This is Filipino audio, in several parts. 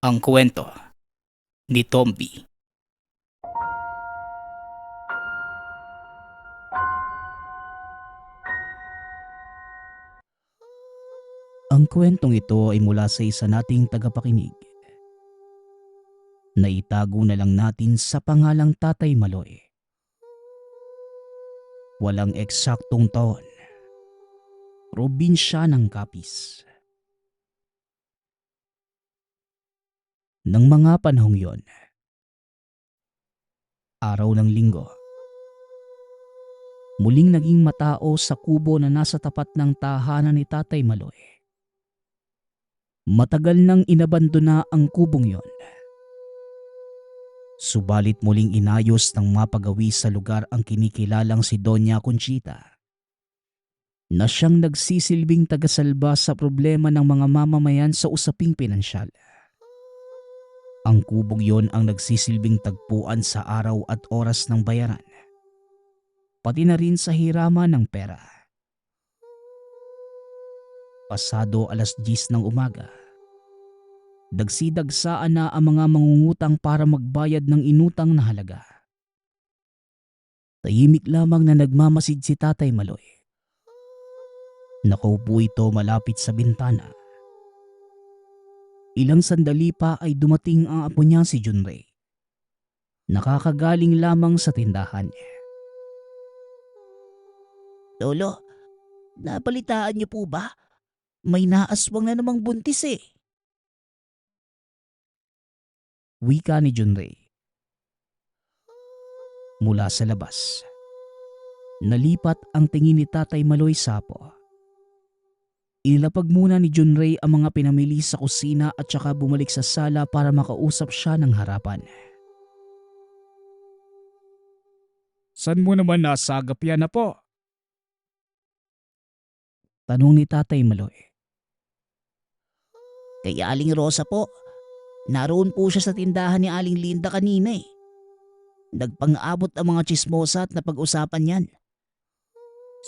Ang kwento ni Tomby. Ang kwentong ito ay mula sa isa nating tagapakinig. Naitago na lang natin sa pangalang Tatay Maloy. Walang eksaktong taon. Probinsya ng Capiz. Nang mga panahong yon, araw ng linggo, muling naging matao sa kubo na nasa tapat ng tahanan ni Tatay Maloy. Matagal nang inabandona ang kubong yon. Subalit muling inayos ng mapagawi sa lugar ang kinikilalang si Doña Conchita, na siyang nagsisilbing tagasalba sa problema ng mga mamamayan sa usaping pinansyal. Ang kubong yon ang nagsisilbing tagpuan sa araw at oras ng bayaran, pati na rin sa hiraman ng pera. Pasado 10:00 ng umaga, dagsi-dagsaan na ang mga mangungutang para magbayad ng inutang na halaga. Tahimik lamang na nagmamasid si Tatay Maloy. Nakaupo ito malapit sa bintana. Ilang sandali pa ay dumating ang apo niya si Junrey. Nakakagaling lamang sa tindahan. Lolo, nabalitaan niyo po ba? May naaswang na namang buntis eh. Wika ni Junrey. Mula sa labas, nalipat ang tingin ni Tatay Maloy sa apo. Inilapag muna ni Junrey ang mga pinamili sa kusina at saka bumalik sa sala para makausap siya ng harapan. Saan mo naman nasagap yan na po? Tanong ni Tatay Maloy. Kay Aling Rosa po, naroon po siya sa tindahan ni Aling Linda kanina eh. Nagpang-abot ang mga chismosa at napag-usapan yan.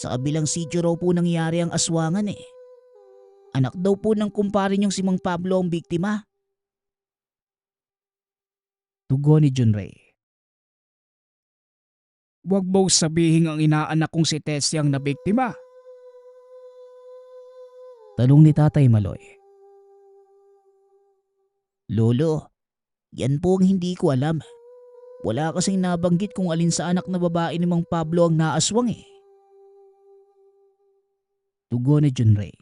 Sa kabilang sityo raw po nangyari ang aswangan eh. Anak daw po ng kumpare niyong si Mang Pablo ang biktima. Tugon ni Junrey. Huwag mo sabihin ang inaanak kong si Tessie ang nabiktima. Tanong ni Tatay Maloy. Lolo, yan po ang hindi ko alam. Wala kasing nabanggit kung alin sa anak na babae ni Mang Pablo ang naaswang eh. Tugon ni Junrey.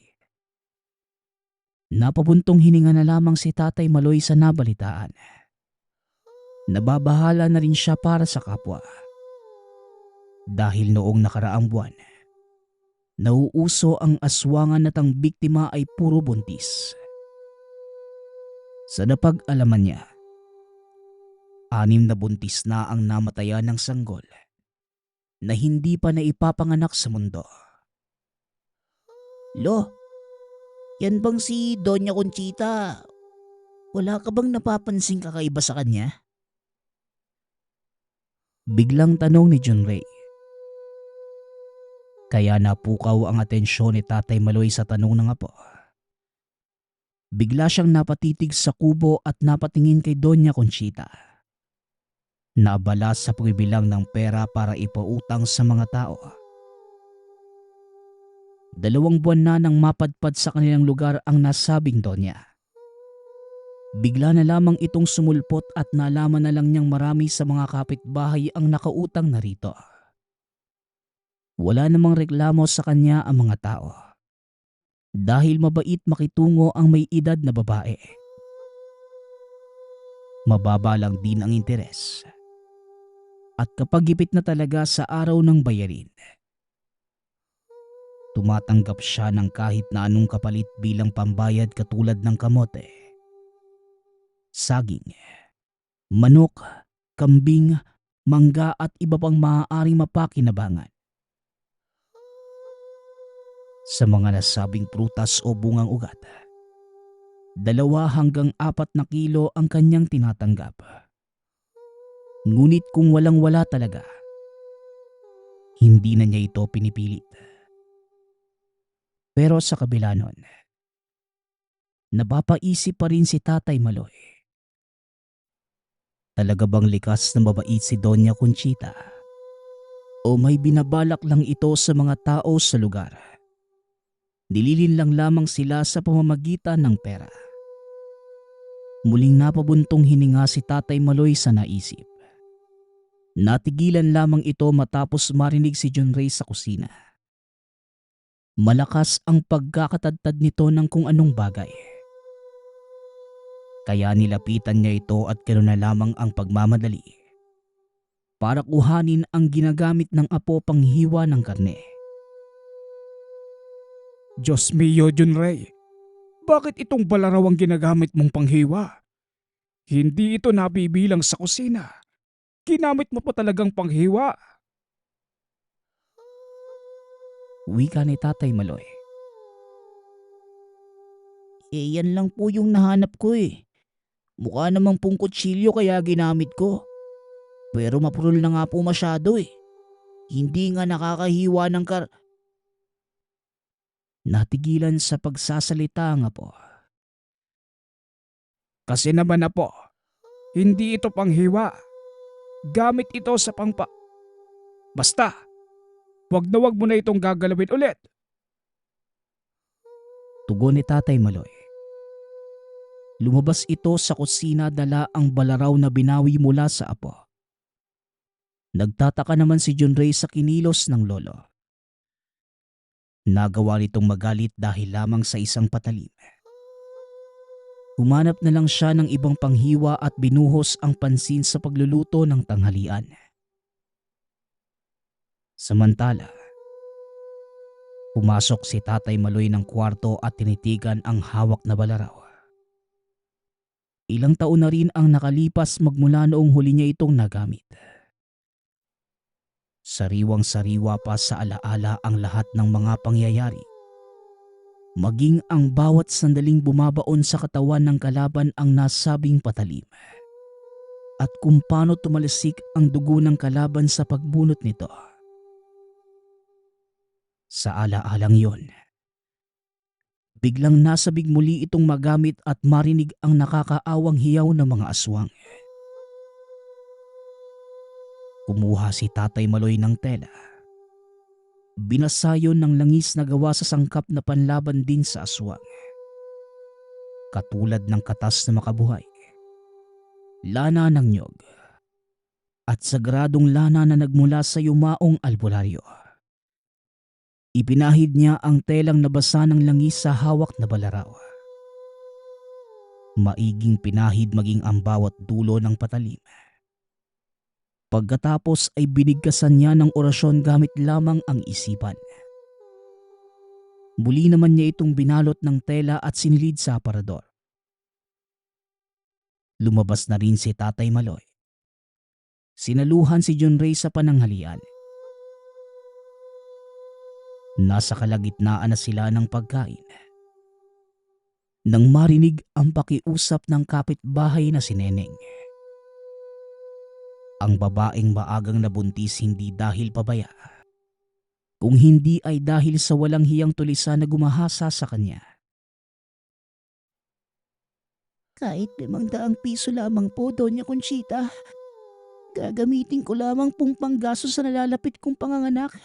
Napabuntong hininga na lamang si Tatay Maloy sa nabalitaan. Nababahala na rin siya para sa kapwa. Dahil noong nakaraang buwan, nauuso ang aswangan at ang biktima ay puro buntis. Sa napag-alaman niya, 6 na buntis na ang namatayan ng sanggol na hindi pa naipapanganak sa mundo. Lo, yan bang si Doña Conchita? Wala ka bang napapansing kakaiba sa kanya? Biglang tanong ni Junrey. Kaya napukaw ang atensyon ni Tatay Maloy sa tanong ng apo. Bigla siyang napatitig sa kubo at napatingin kay Doña Conchita. Naabala sa pagbibilang ng pera para ipautang sa mga tao. 2 buwan na nang mapadpad sa kanilang lugar ang nasabing Donya. Bigla na lamang itong sumulpot at nalaman na lang niyang marami sa mga kapitbahay ang nakautang na rito. Wala namang reklamo sa kanya ang mga tao. Dahil mabait makitungo ang may edad na babae. Mababa lang din ang interes. At kapag gipit na talaga sa araw ng bayarin, tumatanggap siya ng kahit na anong kapalit bilang pambayad katulad ng kamote, saging, manok, kambing, mangga at iba pang maaaring mapakinabangan. Sa mga nasabing prutas o bungang ugat, 2 hanggang 4 na kilo ang kanyang tinatanggap. Ngunit kung walang-wala talaga, hindi na niya ito pinipilit. Pero sa kabila nun, napapaisip pa rin si Tatay Maloy Talaga bang likas na mabait si Doña Conchita? O may binabalak lang ito sa mga tao sa lugar? Nililin lang lamang sila sa pamamagitan ng pera. Muling napabuntong hininga si Tatay Maloy sa naisip. Natigilan lamang ito matapos marinig si John Ray sa kusina. Malakas ang pagkakatadtad nito ng kung anong bagay. Kaya nilapitan niya ito at ganoon na lamang ang pagmamadali para kuhanin ang ginagamit ng apo panghiwa ng karne. Diyos mio, John Ray. Bakit itong balaraw ang ginagamit mong panghiwa? Hindi ito nabibilang sa kusina. Ginamit mo pa talagang panghiwa. Wika ni Tatay Maloy. Yan lang po yung nahanap ko eh. Mukha namang pong kutsilyo kaya ginamit ko. Pero mapurol na nga po masyado eh. Hindi nga nakakahiwa ng Natigilan sa pagsasalita nga po. Kasi naman na po, hindi ito panghiwa. Gamit ito sa Basta, wag mo na itong gagalawin ulit. Tugon ni Tatay Maloy. Lumabas ito sa kusina, dala ang balaraw na binawi mula sa apo. Nagtataka naman si John Ray sa kinilos ng lolo. Nagawa nitong magalit dahil lamang sa isang patalim. Humanap na lang siya ng ibang panghiwa at binuhos ang pansin sa pagluluto ng tanghalian. Samantala, pumasok si Tatay Maloy ng kwarto at tinitigan ang hawak na balaraw. Ilang taon na rin ang nakalipas magmula noong huli niya itong nagamit. Sariwang-sariwa pa sa alaala ang lahat ng mga pangyayari. Maging ang bawat sandaling bumabaon sa katawan ng kalaban ang nasabing patalim. At kung paano tumalsik ang dugo ng kalaban sa pagbunot nito. Sa alaalang yon, biglang nasabig muli itong magamit at marinig ang nakakaawang hiyaw ng mga aswang. Kumuha si Tatay Maloy ng tela. Binasayon ng langis na gawa sa sangkap na panlaban din sa aswang. Katulad ng katas na makabuhay, lana ng nyog, at sagradong lana na nagmula sa yumaong albularyo. Ipinahid niya ang telang nabasa ng langis sa hawak na balaraw. Maiging pinahid maging ang bawat dulo ng patalim. Pagkatapos ay binigkasan niya ng orasyon gamit lamang ang isipan. Muli naman niya itong binalot ng tela at sinilid sa aparador. Lumabas na rin si Tatay Maloy. Sinaluhan si John Ray sa pananghalian. Nasa kalagitnaan na sila ng pagkain nang marinig ang pakiusap ng kapitbahay na si Neneng. Ang babaeng maagang nabuntis hindi dahil pabaya, kung hindi ay dahil sa walang hiyang tulisan na gumahasa sa kanya. Kahit 500 piso lamang po, Doña Conchita. Gagamitin ko lamang pong panggasos sa nalalapit kong panganganak.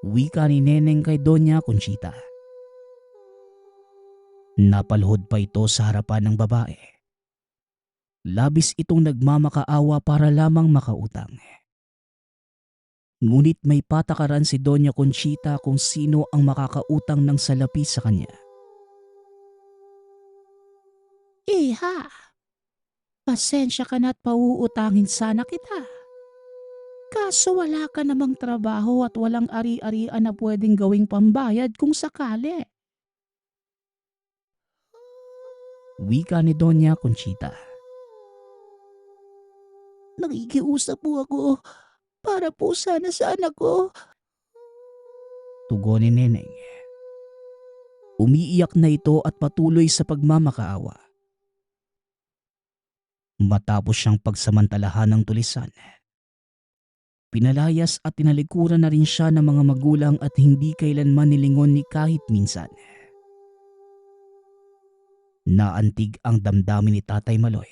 Wika ni Neneng kay Doña Conchita. Napalhod pa ito sa harapan ng babae. Labis itong nagmamakaawa para lamang makautang. Ngunit may patakaran si Doña Conchita kung sino ang makakautang ng salapi sa kanya. Iha, pasensya ka na't pauutangin sana kita. Kaso wala ka namang trabaho at walang ari-arian na pwedeng gawing pambayad kung sakali. Wika ni Doña Conchita. Nakikiusap po ako para po sana sa anak ko. Tugon ni Neneng. Umiiyak na ito at patuloy sa pagmamakaawa. Matapos siyang pagsamantalahan ng tulisan, pinalayas at tinalikuran na rin siya ng mga magulang at hindi kailanman nilingon ni kahit minsan. Naantig ang damdamin ni Tatay Maloy.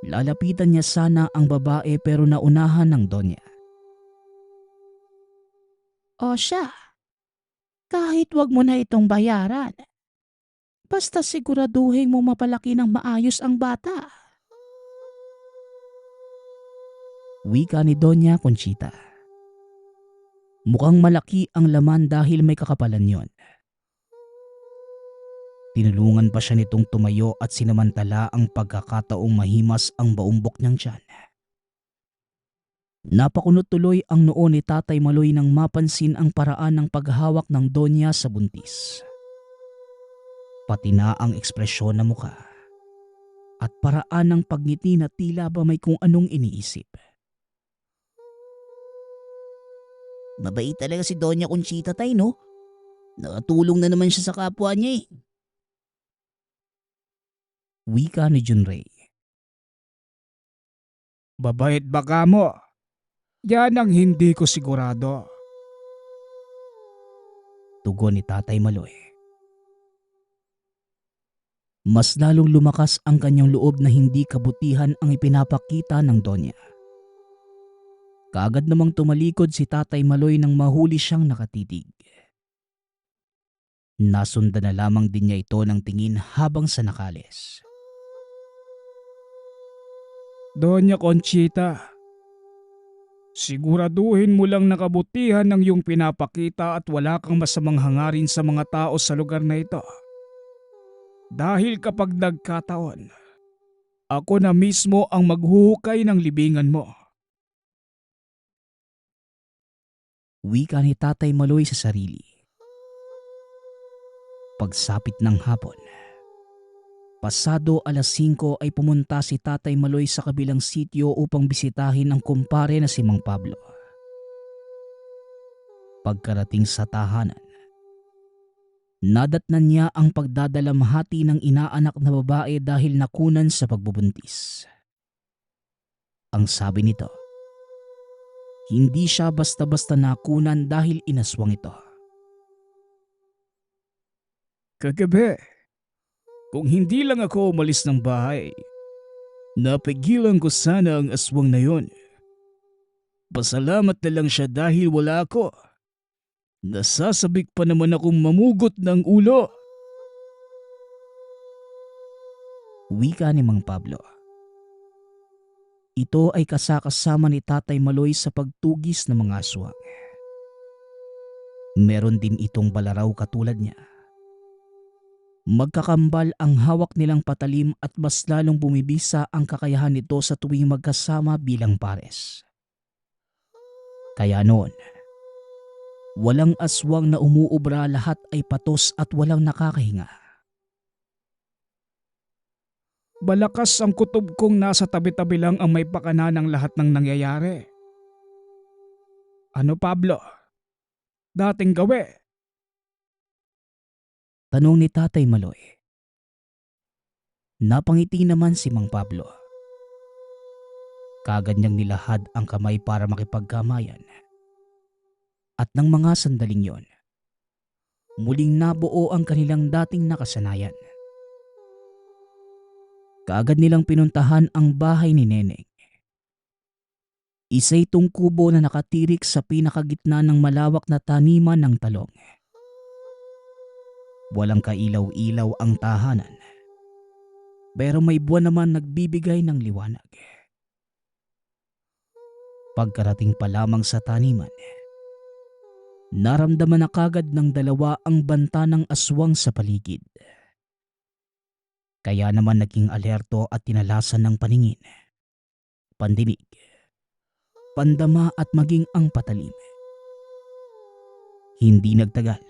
Lalapitan niya sana ang babae pero naunahan ng Donya. O siya, kahit wag mo na itong bayaran. Basta siguraduhin mo mapalaki ng maayos ang bata. Wika ni Donya Conchita. Mukhang malaki ang laman dahil may kakapalan yon. Tinulungan pa siya nitong tumayo at sinamantala ang pagkakataong mahimas ang baumbok niyang tiyan. Napakunot tuloy ang noo ni Tatay Maloy nang mapansin ang paraan ng paghawak ng Donya sa buntis. Pati na ang ekspresyon ng mukha at paraan ng pagngiti na tila ba may kung anong iniisip. Mabait talaga si Doña Conchita, tay, no? Nakatulong na naman siya sa kapwa niya eh. Wika ni Junrey. Babait ba ka mo? Yan ang hindi ko sigurado. Tugon ni Tatay Maloy. Mas lalong lumakas ang kanyang loob na hindi kabutihan ang ipinapakita ng Donya. Kaagad namang tumalikod si Tatay Maloy nang mahuli siyang nakatitig. Nasundan na lamang din niya ito ng tingin habang sa nakales. Doña Conchita, siguraduhin mo lang nakabutihan ng iyong pinapakita at wala kang masamang hangarin sa mga tao sa lugar na ito. Dahil kapag nagkataon, ako na mismo ang maghuhukay ng libingan mo. Wika ni Tatay Maloy sa sarili. Pagsapit ng hapon, pasado 5:00 ay pumunta si Tatay Maloy sa kabilang sitio upang bisitahin ang kumpare na si Mang Pablo. Pagkarating sa tahanan, nadatnan niya ang pagdadalamhati ng inaanak na babae dahil nakunan sa pagbubuntis. Ang sabi nito, hindi siya basta-basta nakunan dahil inaswang ito. Kagabi, kung hindi lang ako umalis ng bahay, napigilan ko sana ang aswang na yon. Pasalamat na lang siya dahil wala ako. Nasasabik pa naman akong mamugot ng ulo. Wika ni Mang Pablo. Ito ay kasakasama ni Tatay Maloy sa pagtugis ng mga aswang. Meron din itong balaraw katulad niya. Magkakambal ang hawak nilang patalim at mas lalong bumibisa ang kakayahan nito sa tuwing magkasama bilang pares. Kaya noon, walang aswang na umuubra, lahat ay patos at walang nakakahinga. Malakas ang kutob kong nasa tabi-tabi lang ang may pakana ng lahat ng nangyayari. Ano, Pablo? Dating gawi. Tanong ni Tatay Maloy. Napangiti naman si Mang Pablo. Kaagad niyang nilahad ang kamay para makipagkamayan. At ng mga sandaling yon, muling nabuo ang kanilang dating nakasanayan. Kaagad nilang pinuntahan ang bahay ni Neneng. Isa itong kubo na nakatirik sa pinakagitna ng malawak na taniman ng talong. Walang kailaw-ilaw ang tahanan, pero may buwan naman nagbibigay ng liwanag. Pagkarating pa lamang sa taniman, naramdaman na kagad ng dalawa ang banta ng aswang sa paligid. Kaya naman naging alerto at tinalasan ng paningin, pandinig, pandama at maging ang patalim. Hindi nagtagal,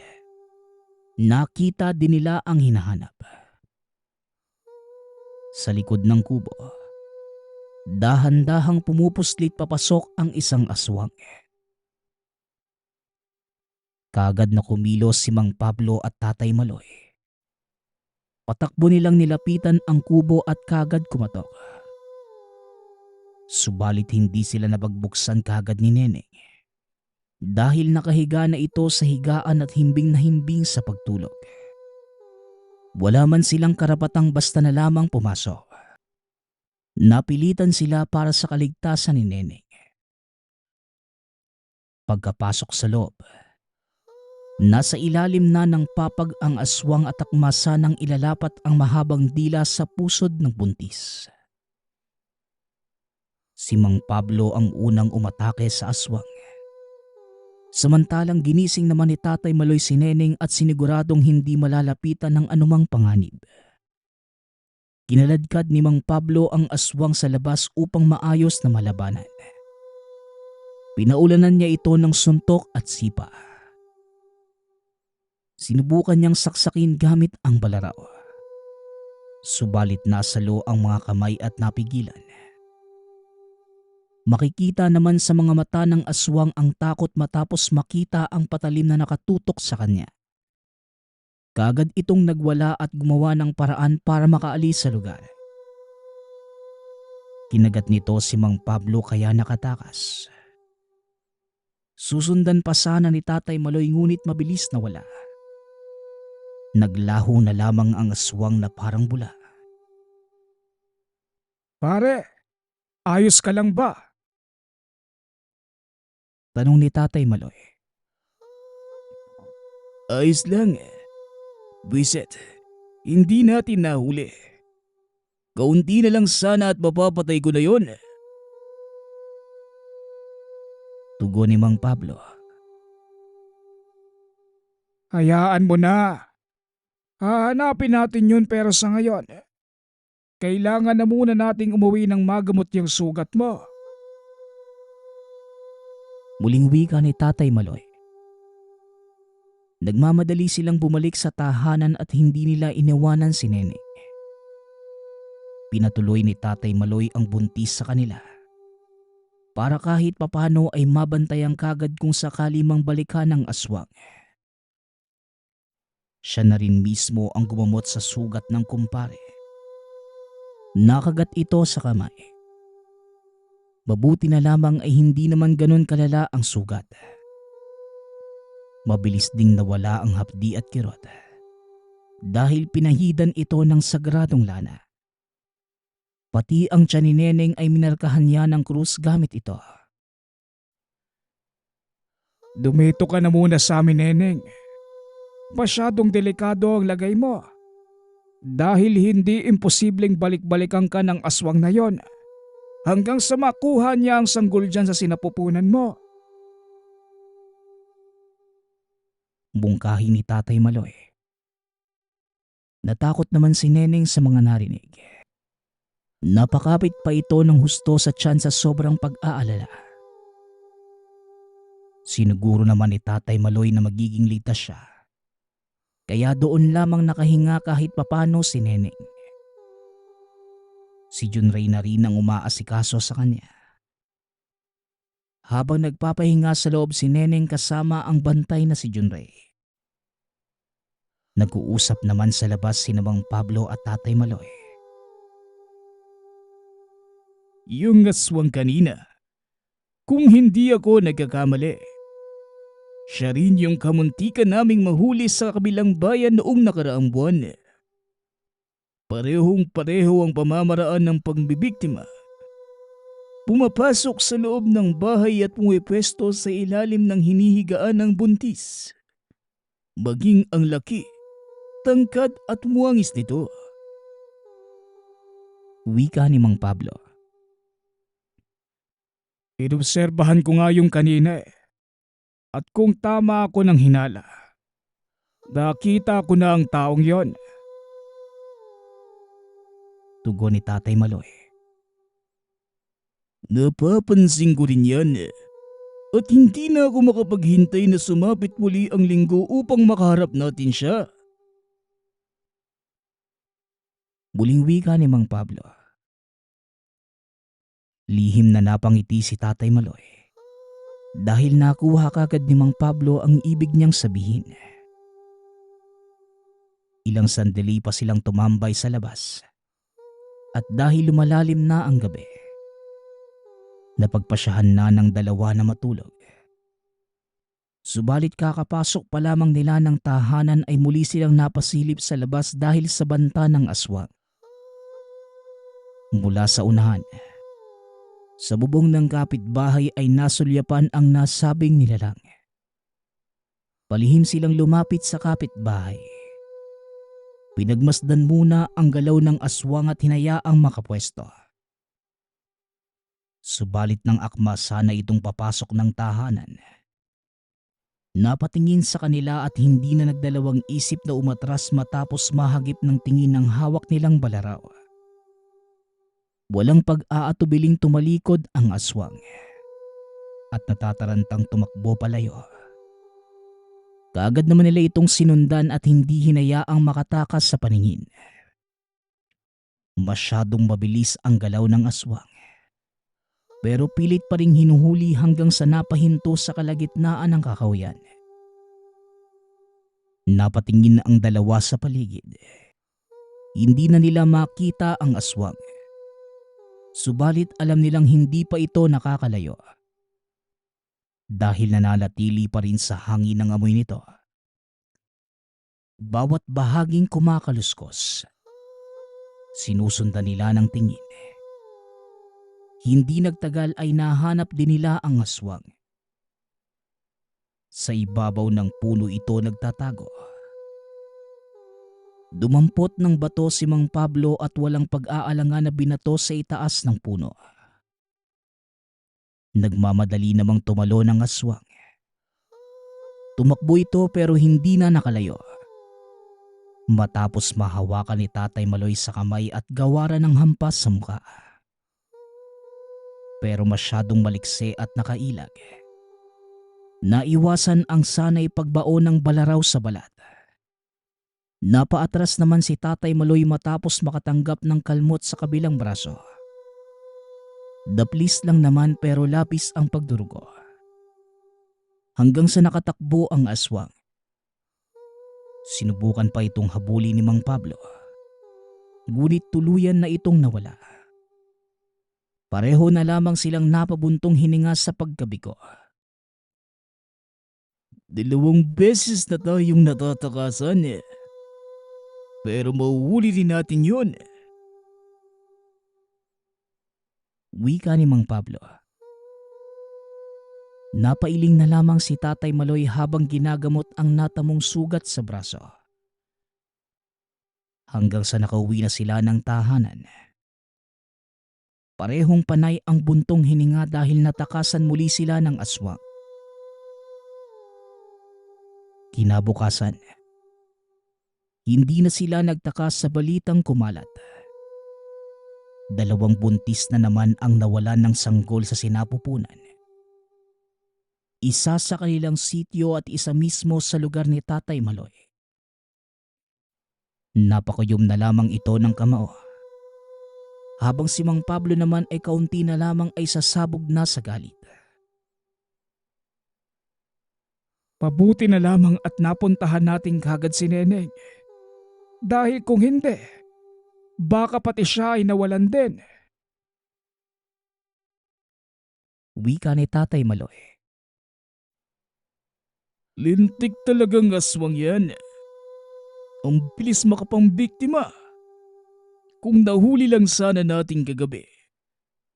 nakita din nila ang hinahanap. Sa likod ng kubo, dahan-dahang pumupuslit papasok ang isang aswang. Kaagad na kumilos si Mang Pablo at Tatay Maloy. Patakbo nilang nilapitan ang kubo at kagad kumatok. Subalit hindi sila napagbuksan kagad ni Neneng dahil nakahiga na ito sa higaan at himbing na himbing sa pagtulog. Wala man silang karapatang basta na lamang pumasok. Napilitan sila para sa kaligtasan ni Neneng. Pagkapasok sa loob, nasa ilalim na ng papag ang aswang at akmasa nang ilalapat ang mahabang dila sa pusod ng buntis. Si Mang Pablo ang unang umatake sa aswang. Samantalang ginising naman ni Tatay Maloy si Neneng at siniguradong hindi malalapitan ng anumang panganib. Kinaladkad ni Mang Pablo ang aswang sa labas upang maayos na malabanan. Pinaulanan niya ito ng suntok at sipa. Sinubukan niyang saksakin gamit ang balaraw. Subalit nasalo ang mga kamay at napigilan. Makikita naman sa mga mata ng aswang ang takot matapos makita ang patalim na nakatutok sa kanya. Kaagad itong nagwala at gumawa ng paraan para makaalis sa lugar. Kinagat nito si Mang Pablo kaya nakatakas. Susundan pa sana ni Tatay Maloy ngunit mabilis na wala. Naglaho na lamang ang aswang na parang bula. Pare, ayos ka lang ba? Tanong ni Tatay Maloy. Ayos lang. Buiset, hindi natin nahuli. Kaunti na lang sana at mapapatay ko na yon. Tugon ni Mang Pablo. Hayaan mo na. Hahanapin natin yun pero sa ngayon, kailangan na muna nating umuwi ng magamot yung sugat mo. Muling wika ni Tatay Maloy. Nagmamadali silang bumalik sa tahanan at hindi nila iniwanan si Neneng. Pinatuloy ni Tatay Maloy ang buntis sa kanila. Para kahit papano ay mabantayan kagad kung sakali mang balikan ng aswang. Siya na rin mismo ang gumamot sa sugat ng kumpare. Nakagat ito sa kamay. Mabuti na lamang ay hindi naman ganun kalala ang sugat. Mabilis ding nawala ang hapdi at kirot. Dahil pinahidan ito ng sagradong lana. Pati ang tiyan ni Neneng ay minarkahan niya ng krus gamit ito. Dumito ka na muna sa amin, Neneng. Masyadong delikado ang lagay mo. Dahil hindi imposibleng balik-balikan ka ng aswang na yon. Hanggang sa makuha niya ang sanggol dyan sa sinapupunan mo. Bungkahi ni Tatay Maloy. Natakot naman si Neneng sa mga narinig. Napakapit pa ito ng husto sa tiyan sa sobrang pag-aalala. Siniguro naman ni Tatay Maloy na magiging ligtas siya. Kaya doon lamang nakahinga kahit papano si Neneng. Si Junray na rin ang umaasikaso sa kanya. Habang nagpapahinga sa loob si Neneng kasama ang bantay na si Junray. Nag-uusap naman sa labas si Mang Pablo at Tatay Maloy. Yung aswang kanina, kung hindi ako nagkakamali, siya rin yung kamuntikan naming mahuli sa kabilang bayan noong nakaraang buwan. Parehong-pareho ang pamamaraan ng pagbibiktima. Pumapasok sa loob ng bahay at pumipwesto sa ilalim ng hinihigaan ng buntis. Maging ang laki, tangkad at muwangis nito. Wika ni Mang Pablo. Inobserbahan ko nga yung kanina eh. At kung tama ako ng hinala, nakita ko na ang taong yon. Tugon ni Tatay Maloy. Napapansin ko rin yan. At hindi na ako makapaghintay na sumapit muli ang linggo upang makaharap natin siya. Muling wika ni Mang Pablo. Lihim na napangiti si Tatay Maloy. Dahil nakuha kagad ni Mang Pablo ang ibig niyang sabihin. Ilang sandali pa silang tumambay sa labas. At dahil lumalalim na ang gabi, napagpasyahan na ng dalawa na matulog. Subalit kakapasok pa lamang nila ng tahanan ay muli silang napasilip sa labas dahil sa banta ng aswang. Mula sa unahan, sa bubong ng kapitbahay ay nasulyapan ang nasabing nilalang. Palihim silang lumapit sa kapitbahay. Pinagmasdan muna ang galaw ng aswang at hinayaang makapwesto. Subalit ng akma sana itong papasok ng tahanan. Napatingin sa kanila at hindi na nagdalawang isip na umatras matapos mahagip ng tingin ng hawak nilang balaraw. Walang pag-aatubiling tumalikod ang aswang at natatarantang tumakbo palayo. Kaagad naman nila itong sinundan at hindi hinayaang makatakas sa paningin. Masyadong mabilis ang galaw ng aswang. Pero pilit pa ring hinuhuli hanggang sa napahinto sa kalagitnaan ng kakahuyan. Napatingin na ang dalawa sa paligid. Hindi na nila makita ang aswang. Subalit alam nilang hindi pa ito nakakalayo. Dahil nananatili pa rin sa hangin ng amoy nito. Bawat bahaging kumakaluskos, sinusundan nila ng tingin. Hindi nagtagal ay nahanap din nila ang aswang. Sa ibabaw ng puno ito nagtatago. Dumampot ng bato si Mang Pablo at walang pag-aalangan na binato sa itaas ng puno. Nagmamadali namang tumalo ng aswang. Tumakbo ito pero hindi na nakalayo. Matapos mahawakan ni Tatay Maloy sa kamay at gawaran ng hampas sa mukha. Pero masyadong maliksi at nakailag. Naiwasan ang sanay pagbaon ng balaraw sa balat. Napaatras naman si Tatay Maloy matapos makatanggap ng kalmot sa kabilang braso. Daplis lang naman pero lapis ang pagdurugo. Hanggang sa nakatakbo ang aswang. Sinubukan pa itong habulin ni Mang Pablo. Ngunit tuluyan na itong nawala. Pareho na lamang silang napabuntong hininga sa pagkabigo. 2 beses na tayong natatakasan eh. Pero mauhuli din natin yun. Wika ni Mang Pablo. Napailing na lamang si Tatay Maloy habang ginagamot ang natamong sugat sa braso. Hanggang sa nakauwi na sila ng tahanan. Parehong panay ang buntong hininga dahil natakasan muli sila ng aswang. Kinabukasan, hindi na sila nagtakas sa balitang kumalat. 2 buntis na naman ang nawalan ng sanggol sa sinapupunan. Isa sa kanilang sityo at isa mismo sa lugar ni Tatay Maloy. Napakuyom na lamang ito ng kamao. Habang si Mang Pablo naman ay kaunti na lamang ay sasabog na sa galit. Pabuti na lamang at napuntahan natin kagad si Neneng. Dahil kung hindi, baka pati siya ay nawalan din. Wika ni Tatay Maloy. Lintik talagang aswang yan. Ang bilis makapambiktima. Kung nahuli lang sana natin kagabi,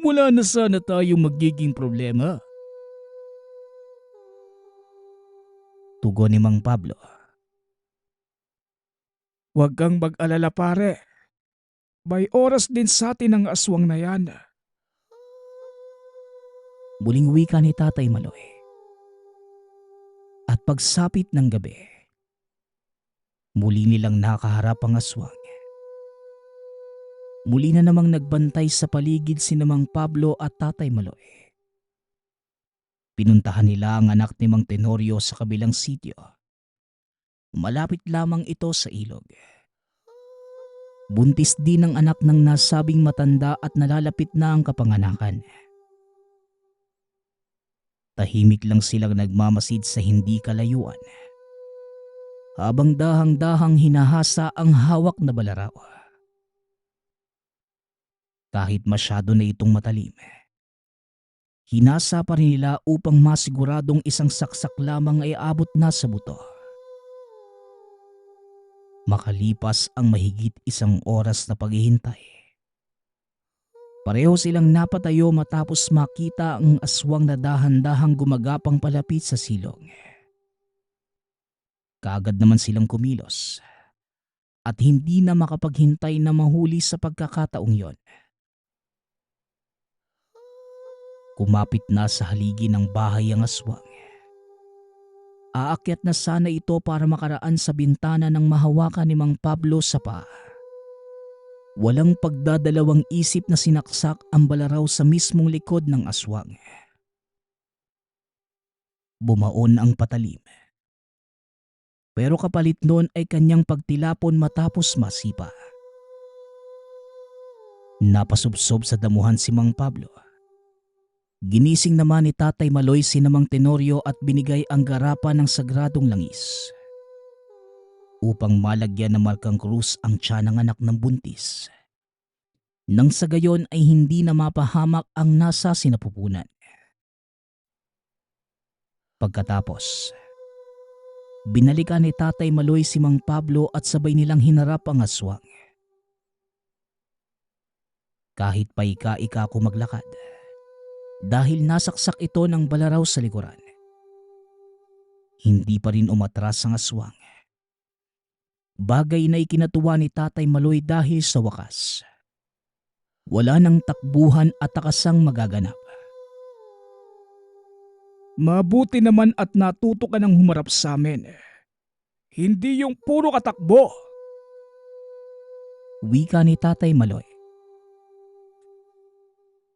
wala na sana tayong magiging problema. Tugon ni Mang Pablo. Huwag kang mag-alala pare. May oras din sa atin ang aswang na yan. Muling wika ni Tatay Maloy. At pagsapit ng gabi, muli nilang nakaharap ang aswang. Muli na namang nagbantay sa paligid si Mang Pablo at Tatay Maloy. Pinuntahan nila ang anak ni Mang Tenorio sa kabilang sityo. Malapit lamang ito sa ilog. Buntis din ang anak ng nasabing matanda at nalalapit na ang kapanganakan. Tahimik lang silang nagmamasid sa hindi kalayuan. Habang dahang-dahang hinahasa ang hawak na balaraw. Kahit masyado na itong matalim, Hinasa pa rin nila upang masiguradong isang saksak lamang ay abot na sa buto. Makalipas ang mahigit 1 oras na paghihintay, pareho silang napatayo matapos makita ang aswang na dahan-dahang gumagapang palapit sa silong. Kaagad naman silang kumilos at hindi na makapaghintay na mahuli sa pagkakataong yon. Kumapit na sa haligi ng bahay ang aswang. Aakyat na sana ito para makaraan sa bintana ng mahawakan ni Mang Pablo sa paa. Walang pagdadalawang isip na sinaksak ang balaraw sa mismong likod ng aswang. Bumaon ang patalim. Pero kapalit noon ay kanyang pagtilapon matapos masipa. Napasubsob sa damuhan si Mang Pablo. Ginising naman ni Tatay Maloy si Mang Tenorio at binigay ang garapa ng sagradong langis upang malagyan ng markang krus ang tiyan ng anak ng buntis. Nang sa gayon ay hindi na mapahamak ang nasa sinapupunan. Pagkatapos, binalikan ni Tatay Maloy si Mang Pablo at sabay nilang hinarap ang aswang. Kahit pa ika-ika ko maglakad, dahil nasaksak ito ng balaraw sa likuran, hindi pa rin umatras ang aswang. Bagay na ikinatuwa ni Tatay Maloy dahil sa wakas, wala nang takbuhan at takasang magaganap. Mabuti naman at natuto ka ng humarap sa amin. Hindi yung puro katakbo. Wika ni Tatay Maloy.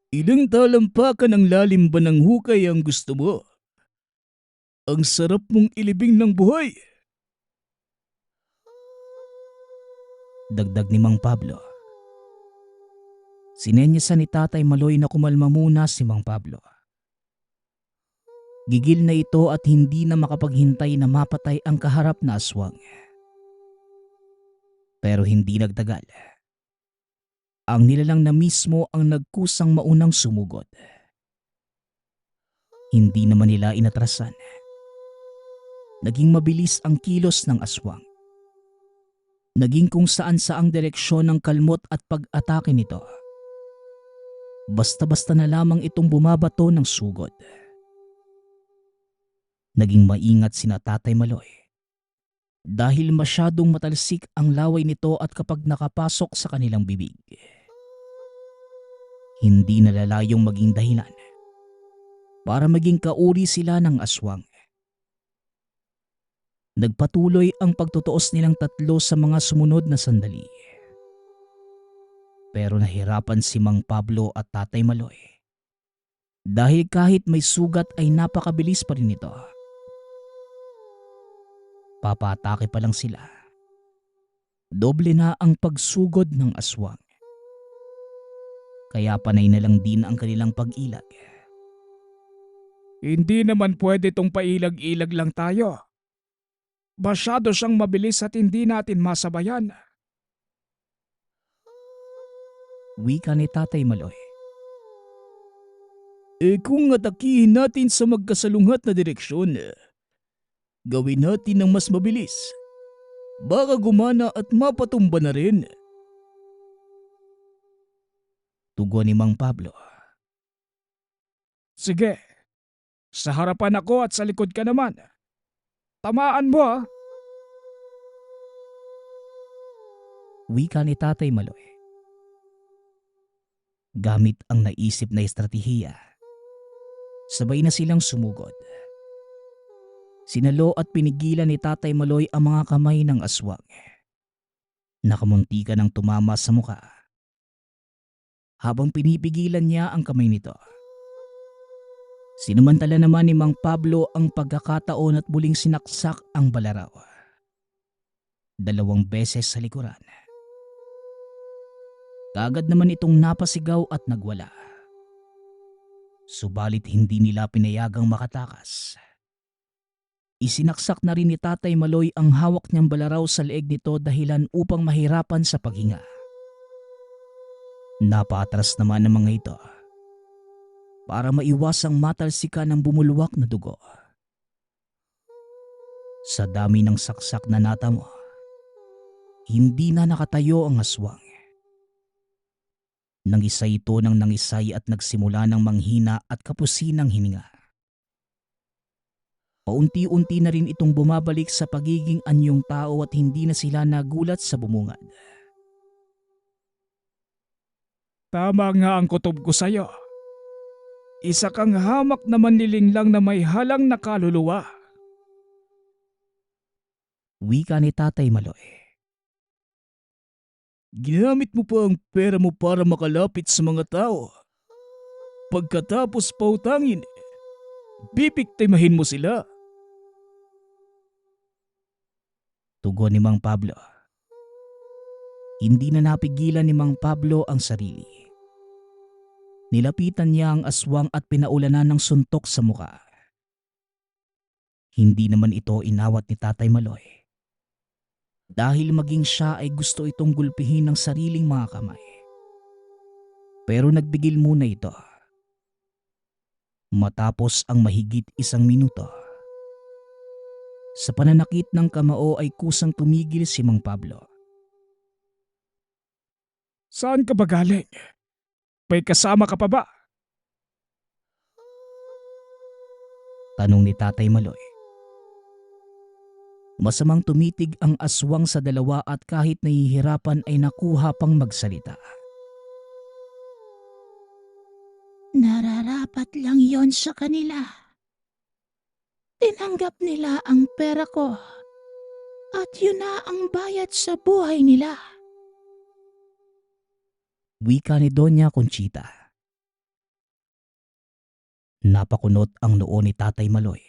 Ilang talampakan ang lalim ba ng hukay ang gusto mo? Ang sarap mong ilibing ng buhay. Dagdag ni Mang Pablo. Sinenyasan ni Tatay Maloy na kumalma muna si Mang Pablo. Gigil na ito at hindi na makapaghintay na mapatay ang kaharap na aswang. Pero hindi nagtagal. Ang nilalang na mismo ang nagkusang maunang sumugod. Hindi naman nila inatrasan. Naging mabilis ang kilos ng aswang. Naging kung saan-saang direksyon ng kalmot at pag-atake nito. Basta-basta na lamang itong bumabato ng sugod. Naging maingat sina Tatay Maloy dahil masyadong matalsik ang laway nito at kapag nakapasok sa kanilang bibig, hindi nalalayong maging dahilan para maging kauri sila ng aswang. Nagpatuloy ang pagtutuos nilang tatlo sa mga sumunod na sandali. Pero nahirapan si Mang Pablo at Tatay Maloy dahil kahit may sugat ay napakabilis pa rin ito. Papatake pa lang sila, doble na ang pagsugod ng aswang. Kaya panay na lang din ang kanilang pag-ilag. Hindi naman pwede tong pailag-ilag lang tayo. Masyado siyang mabilis at hindi natin masabayan. Wika ni Tatay Maloy. Kung atakihin natin sa magkasalungat na direksyon, gawin natin ng mas mabilis. Baka gumana at mapatumba na rin. Tugon ni Mang Pablo. Sige, sa harapan ako at sa likod ka naman. Tamaan mo ha. Wika ni Tatay Maloy. Gamit ang naisip na estratehiya, sabay na silang sumugod. Sinalo at pinigilan ni Tatay Maloy ang mga kamay ng aswang. Nakamuntika ng tumama sa muka. Habang pinipigilan niya ang kamay nito, sinamantala naman ni Mang Pablo ang pagkakataon at muling sinaksak ang balaraw. 2 beses sa likuran. Kaagad naman itong napasigaw at nagwala. Subalit hindi nila pinayagang makatakas. Isinaksak na rin ni Tatay Maloy ang hawak niyang balaraw sa leeg nito dahilan upang mahirapan sa paghinga. Napatras naman ang mga ito. para maiwasang matalsikan ng bumulwak na dugo. Sa dami ng saksak na natamo, hindi na nakatayo ang aswang. Nangisay ito ng nangisay at nagsimula ng manghina at kapusin ng hininga. Paunti-unti na rin itong bumabalik sa pagiging anyong tao at hindi na sila nagulat sa bumungad. Tama nga ang kutob ko sa'yo. Isa kang hamak na manlilinglang na may halang na kaluluwa. Wika ni Tatay Maloy. Ginamit mo pa ang pera mo para makalapit sa mga tao. Pagkatapos pautangin, bibiktimahin mo sila. Tugon ni Mang Pablo. Hindi na napigilan ni Mang Pablo ang sarili. Nilapitan niya ang aswang at pinaulanan ng suntok sa muka. Hindi naman ito inawat ni Tatay Maloy. Dahil maging siya ay gusto itong gulpihin ng sariling mga kamay. Pero nagbigil muna ito. Matapos ang mahigit 1 minuto. Sa pananakit ng kamao ay kusang tumigil si Mang Pablo. Saan ka ba galing? May kasama ka pa ba? Tanong ni Tatay Maloy. Masamang tumitig ang aswang sa dalawa at kahit nahihirapan ay nakuha pang magsalita. Nararapat lang yon sa kanila. Tinanggap nila ang pera ko at yun na ang bayad sa buhay nila. Wika ni Doña Conchita. Napakunot ang noo ni Tatay Maloy.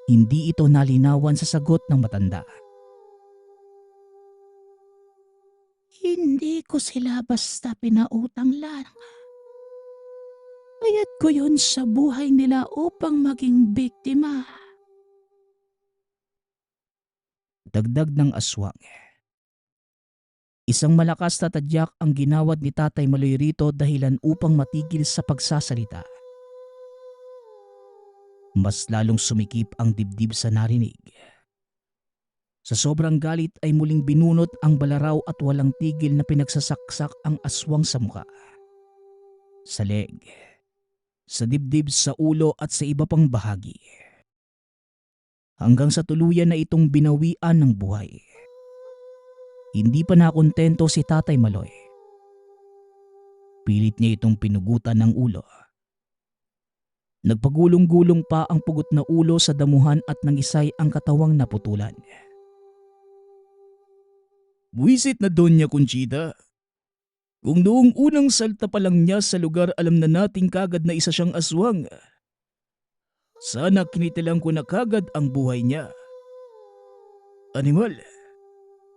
Hindi ito nalinawan sa sagot ng matanda. Hindi ko sila basta pinautang lang. Bayad ko yun sa buhay nila upang maging biktima. Dagdag ng aswang. Isang malakas na tadyak ang ginawad ni Tatay Maloy rito dahilan upang matigil sa pagsasalita. Mas lalong sumikip ang dibdib sa narinig. Sa sobrang galit ay muling binunot ang balaraw at walang tigil na pinagsasaksak ang aswang sa muka, sa leg, sa dibdib, sa ulo at sa iba pang bahagi. Hanggang sa tuluyan na itong binawian ng buhay. Hindi pa nakontento si Tatay Maloy. Pilit niya itong pinugutan ng ulo. Nagpagulong-gulong pa ang pugot na ulo sa damuhan at nangisay ang katawang naputulan. Buwisit na Doña Conchita. Kung noong unang salta pa lang niya sa lugar alam na nating kagad na isa siyang aswang. Sana kinitilang ko na kagad ang buhay niya. Animal,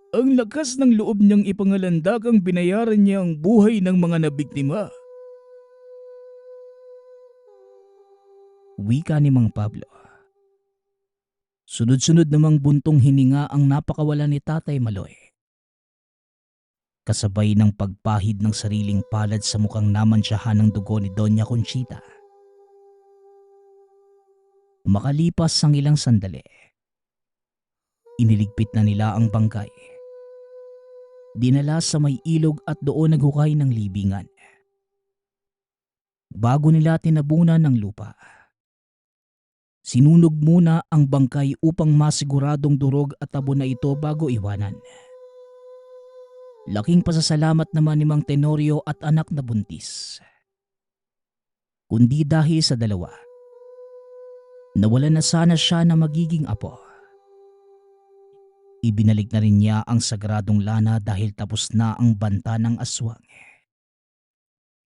ang lakas ng loob niyang ipangalandagang binayaran niya ang buhay ng mga nabiktima. Wika ni Mang Pablo. Sunod-sunod namang buntong hininga ang napakawalan ni Tatay Maloy. Kasabay ng pagpahid ng sariling palad sa mukhang namansyahan ng dugo ni Doña Conchita. Makalipas ang ilang sandali, iniligpit na nila ang bangkay. Dinala sa may ilog at doon naghukay ng libingan. Bago nila tinabunan ng lupa, sinunog muna ang bangkay upang masiguradong durog at tabo na ito bago iwanan. Laking pasasalamat naman ni Mang Tenorio at anak na buntis. Kundi dahil sa dalawa, nawalan na sana siya na magiging apo. Ibinalik na rin niya ang sagradong lana dahil tapos na ang banta ng aswang.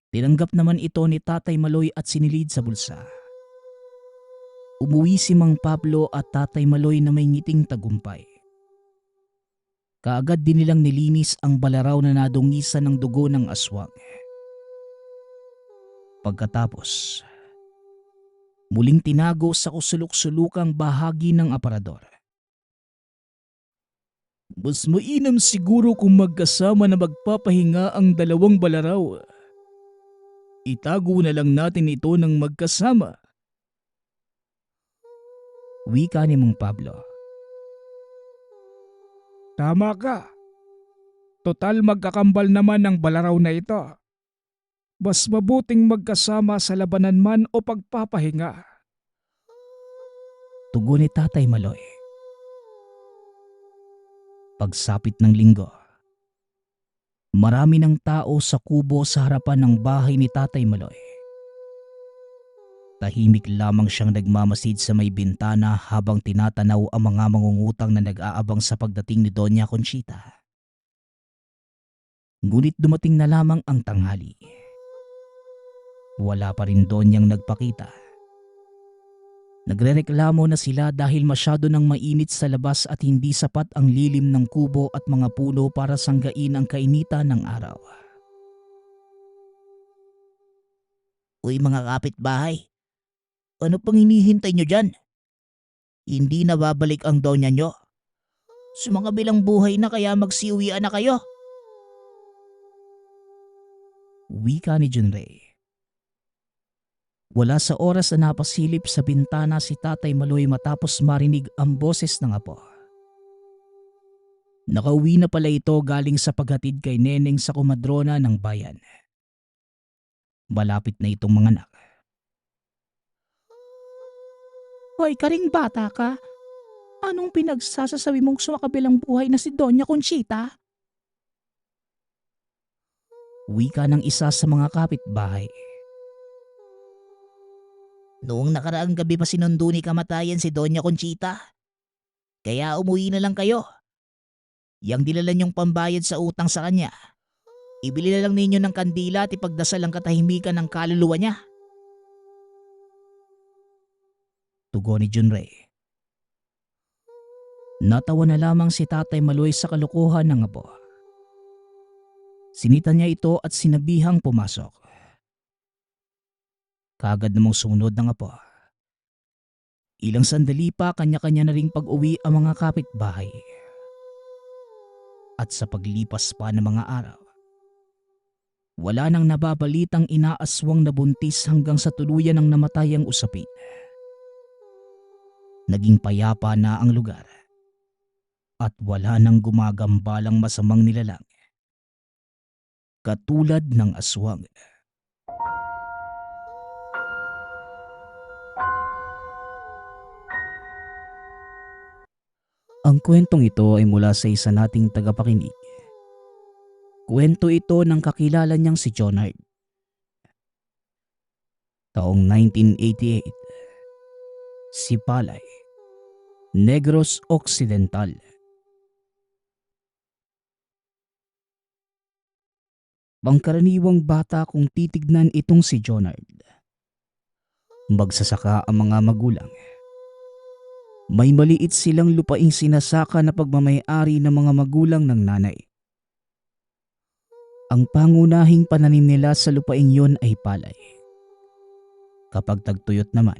Tinanggap naman ito ni Tatay Maloy at sinilid sa bulsa. Umuwi si Mang Pablo at Tatay Maloy na may ngiting tagumpay. Kaagad din nilang nilinis ang balaraw na nadungisan ng dugo ng aswang. Pagkatapos, muling tinago sa kusulok-sulukang bahagi ng aparador. Mas mainam siguro kung magkasama na magpapahinga ang dalawang balaraw. Itago na lang natin ito ng magkasama. Wika ni Mang Pablo. Tama ka. Total magkakambal naman ang balaraw na ito. Mas mabuting magkasama sa labanan man o pagpapahinga. Tugon ni Tatay Maloy. Pagsapit ng linggo, marami ng tao sa kubo sa harapan ng bahay ni Tatay Maloy. Tahimik lamang siyang nagmamasid sa may bintana habang tinatanaw ang mga mangungutang na nag-aabang sa pagdating ni Doña Conchita. Ngunit dumating na lamang ang tanghali. Wala pa rin Donyang nagpakita. Nagrereklamo na sila dahil masyado nang mainit sa labas at hindi sapat ang lilim ng kubo at mga puno para sanggain ang kainitan ng araw. Uy mga kapitbahay, ano pang hinihintay nyo dyan? Hindi na babalik ang donya nyo. Sa mga bilang buhay na kaya magsiuwian na kayo. Wika ni Junrey. Wala sa oras na napasilip sa bintana si Tatay Maloy matapos marinig ang boses ng apo. Nakauwi na pala ito galing sa paghatid kay Neneng sa kumadrona ng bayan. Malapit na itong manganak. Hoy karing bata ka, anong pinagsasasabi mong sumakabilang buhay na si Doña Conchita? Wika ng isa sa mga kapitbahay. Noong nakaraang gabi pa sinundo ni kamatayan si Doña Conchita. Kaya umuwi na lang kayo. Yang dinala niyong pambayad sa utang sa kanya. Ibili na lang ninyo ng kandila at ipagdasal ang katahimikan ng kaluluwa niya. Tugon ni Junrey. Natawa na lamang si Tatay Maloy sa kalokohan ng apo. Sinita niya ito at sinabihang pumasok. Kaagad namang sumunod ng apo. Ilang sandali pa kanya-kanya na ring pag-uwi ang mga kapitbahay. At sa paglipas pa ng mga araw, wala nang nababalitang inaaswang na buntis hanggang sa tuluyan ng namatay ang usapin. Naging payapa na ang lugar at wala nang gumagambalang masamang nilalang katulad ng aswang. Ang kwentong ito ay mula sa isa nating tagapakinig. Kwento ito ng kakilala niyang si Jonard. Taong 1988, Sipalay, Negros Occidental. Pangkaraniwang bata kung titignan itong si Jonard. Magsasaka ang mga magulang. May maliit silang lupaing sinasaka na pagmamay-ari ng mga magulang ng nanay. Ang pangunahing pananim nila sa lupaing yon ay palay. Kapag tagtuyot naman,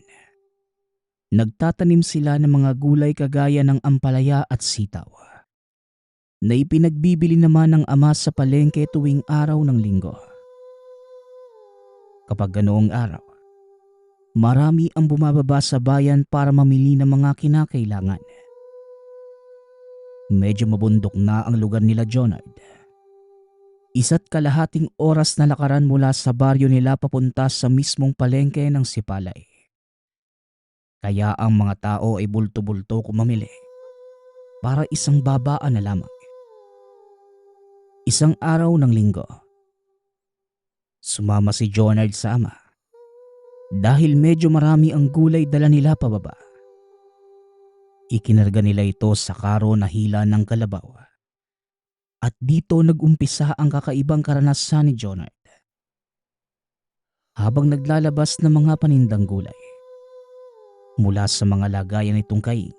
nagtatanim sila ng mga gulay kagaya ng ampalaya at sitaw, na ipinagbibili naman ng ama sa palengke tuwing araw ng linggo. Kapag ganoong araw, marami ang bumababa sa bayan para mamili ng mga kinakailangan. Medyo mabundok na ang lugar nila Jonard. 1.5 oras na lakaran mula sa baryo nila papunta sa mismong palengke ng Sipalay. Kaya ang mga tao ay bulto-bulto kumamili para isang babaan na lamang. Isang araw ng linggo, sumama si Jonard sa ama. Dahil medyo marami ang gulay dala nila pababa. Ikinarga nila ito sa karo na hila ng kalabaw. At dito nag-umpisa ang kakaibang karanasan ni Jonard. Habang naglalabas ng mga panindang gulay, mula sa mga lagayan nitong kaing,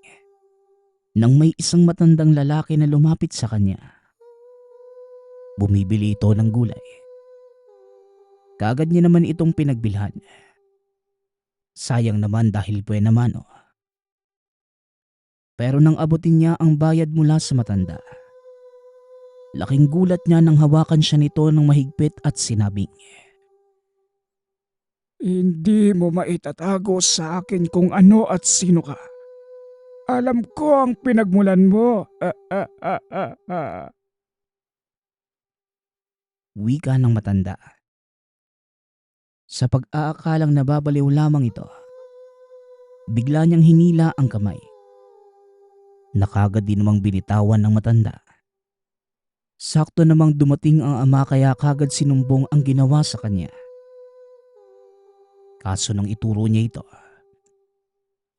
nang may isang matandang lalaki na lumapit sa kanya. Bumibili ito ng gulay. Kaagad niya naman itong pinagbilhan. Sayang naman dahil buena mano. Pero nang abutin niya ang bayad mula sa matanda, laking gulat niya nang hawakan siya nito ng mahigpit at sinabing, Hindi mo maitatago sa akin kung ano at sino ka. Alam ko ang pinagmulan mo. Wika ng matanda. Sa pag-aakalang nababaliw lamang ito, bigla niyang hinila ang kamay. Nakagad din namang binitawan ng matanda. Sakto namang dumating ang ama kaya kagad sinumbong ang ginawa sa kanya. Kaso nang ituro niya ito,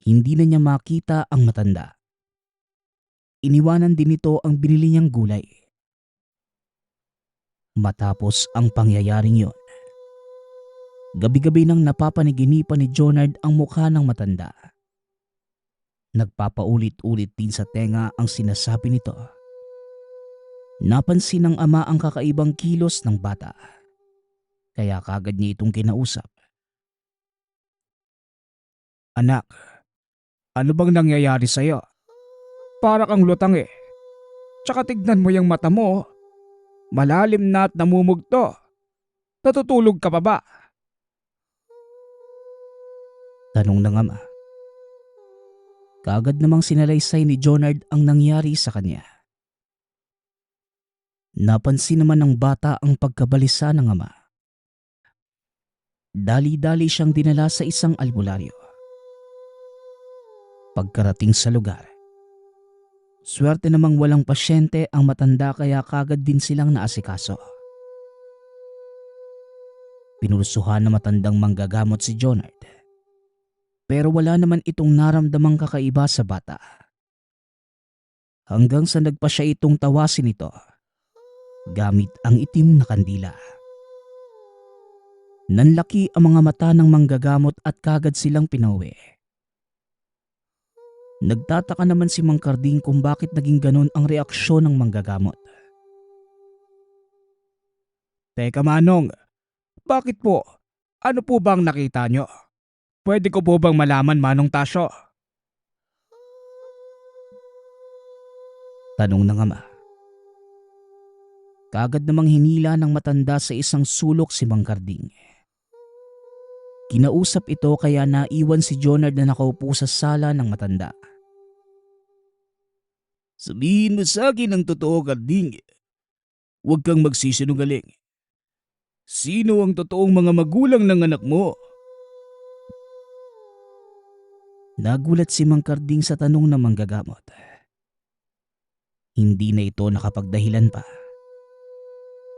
hindi na niya makita ang matanda. Iniwanan din ito ang binili niyang gulay. Matapos ang pangyayaring yon, gabi-gabi nang napapanaginipan ni Jonard ang mukha ng matanda. Nagpapaulit-ulit din sa tenga ang sinasabi nito. Napansin ng ama ang kakaibang kilos ng bata. Kaya kagad niya itong kinausap. Anak, ano bang nangyayari sa'yo? Para kang lutang eh. Tsaka tignan mo yung mata mo. Malalim na at namumugto. Natutulog ka pa ba? Tanong ng ama. Kaagad namang sinalaysay ni Jonard ang nangyari sa kanya. Napansin naman ng bata ang pagkabalisa ng ama. Dali-dali siyang dinala sa isang albularyo. Pagkarating sa lugar, swerte namang walang pasyente ang matanda kaya kagad din silang naasikaso. Pinulsuhan na matandang manggagamot si Jonard. Pero wala naman itong naramdamang kakaiba sa bata. Hanggang sa nagpa siya itong tawasin ito gamit ang itim na kandila. Nanlaki ang mga mata ng manggagamot at kagad silang pinauwi. Nagtataka naman si Mang Karding kung bakit naging ganon ang reaksyon ng manggagamot. Teka Manong, bakit po? Ano po bang nakita nyo? Pwede ko po bang malaman Manong Tasyo? Tanong ng ama. Kaagad namang hinila ng matanda sa isang sulok si Mang Karding. Kinausap ito kaya naiwan si Jonard na nakaupo sa sala ng matanda. Sabihin mo sa akin ang totoo, Karding. Huwag kang magsisinungaling. Sino ang totoong mga magulang ng anak mo? Nagulat si Mang Karding sa tanong ng manggagamot. Hindi na ito nakapagdahilan pa.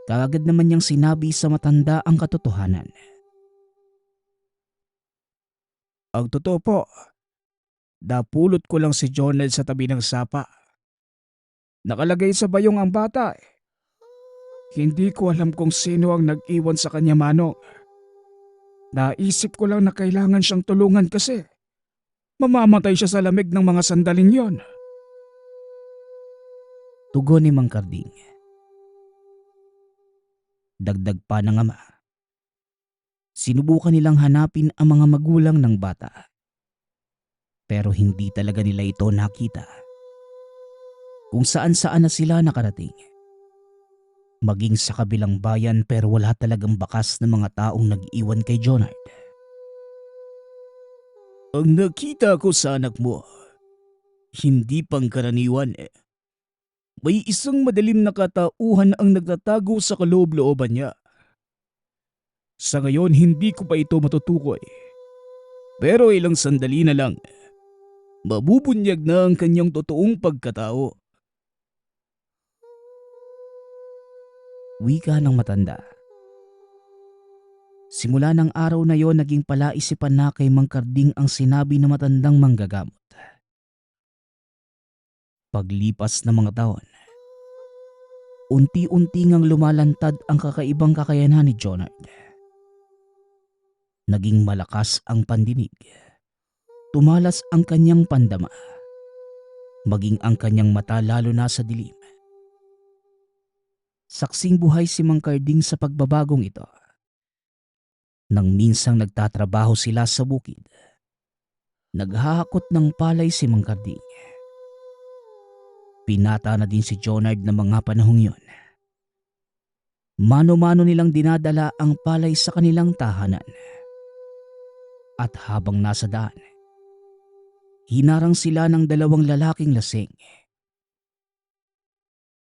Kaagad naman niyang sinabi sa matanda ang katotohanan. Ang totoo po, napulot ko lang si Jonel sa tabi ng sapa. Nakalagay sa bayong ang bata eh. Hindi ko alam kung sino ang nag-iwan sa kanya Manong. Naisip ko lang na kailangan siyang tulungan kasi mamamatay siya sa lamig ng mga sandaling yon. Tugon ni Mang Karding. Dagdag pa ng ama. Sinubukan nilang hanapin ang mga magulang ng bata. Pero hindi talaga nila ito nakita. Kung saan-saan na sila nakarating. Maging sa kabilang bayan pero wala talagang bakas ng mga taong nag-iwan kay Jonard. Ang nakita ko sa anak mo, hindi pangkaraniwan eh. May isang madilim na katauhan ang nagtatago sa kaloob-looban niya. Sa ngayon hindi ko pa ito matutukoy. Pero ilang sandali na lang, mabubunyag na ang kanyang totoong pagkatao. Wika ng matanda. Simula ng araw na yon naging palaisipan na kay Mang Karding ang sinabi ng matandang manggagamot. Paglipas ng mga taon, unti-unti ngang lumalantad ang kakaibang kakayanan ni Jonard. Naging malakas ang pandinig. Tumalas ang kanyang pandama. Maging ang kanyang mata lalo na sa dilim. Saksing buhay si Mang Karding sa pagbabagong ito. Nang minsang nagtatrabaho sila sa bukid, naghahakot ng palay si Mang Karding. Pinata na din si Jonard ng mga panahong yon. Mano-mano nilang dinadala ang palay sa kanilang tahanan. At habang nasa daan, hinarang sila ng dalawang lalaking lasing.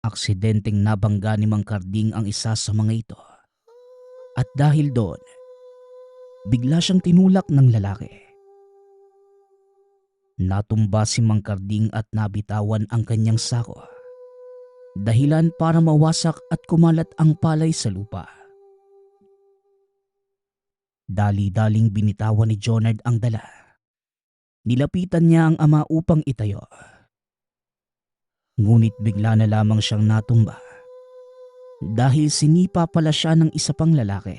Aksidenteng nabangga ni Mang Karding ang isa sa mga ito. At dahil doon, bigla siyang tinulak ng lalaki. Natumba si Mang Karding at nabitawan ang kanyang sako. Dahilan para mawasak at kumalat ang palay sa lupa. Dali-daling binitawan ni Jonard ang dala. Nilapitan niya ang ama upang itayo. Ngunit bigla na lamang siyang natumba dahil sinipa pala siya ng isa pang lalaki.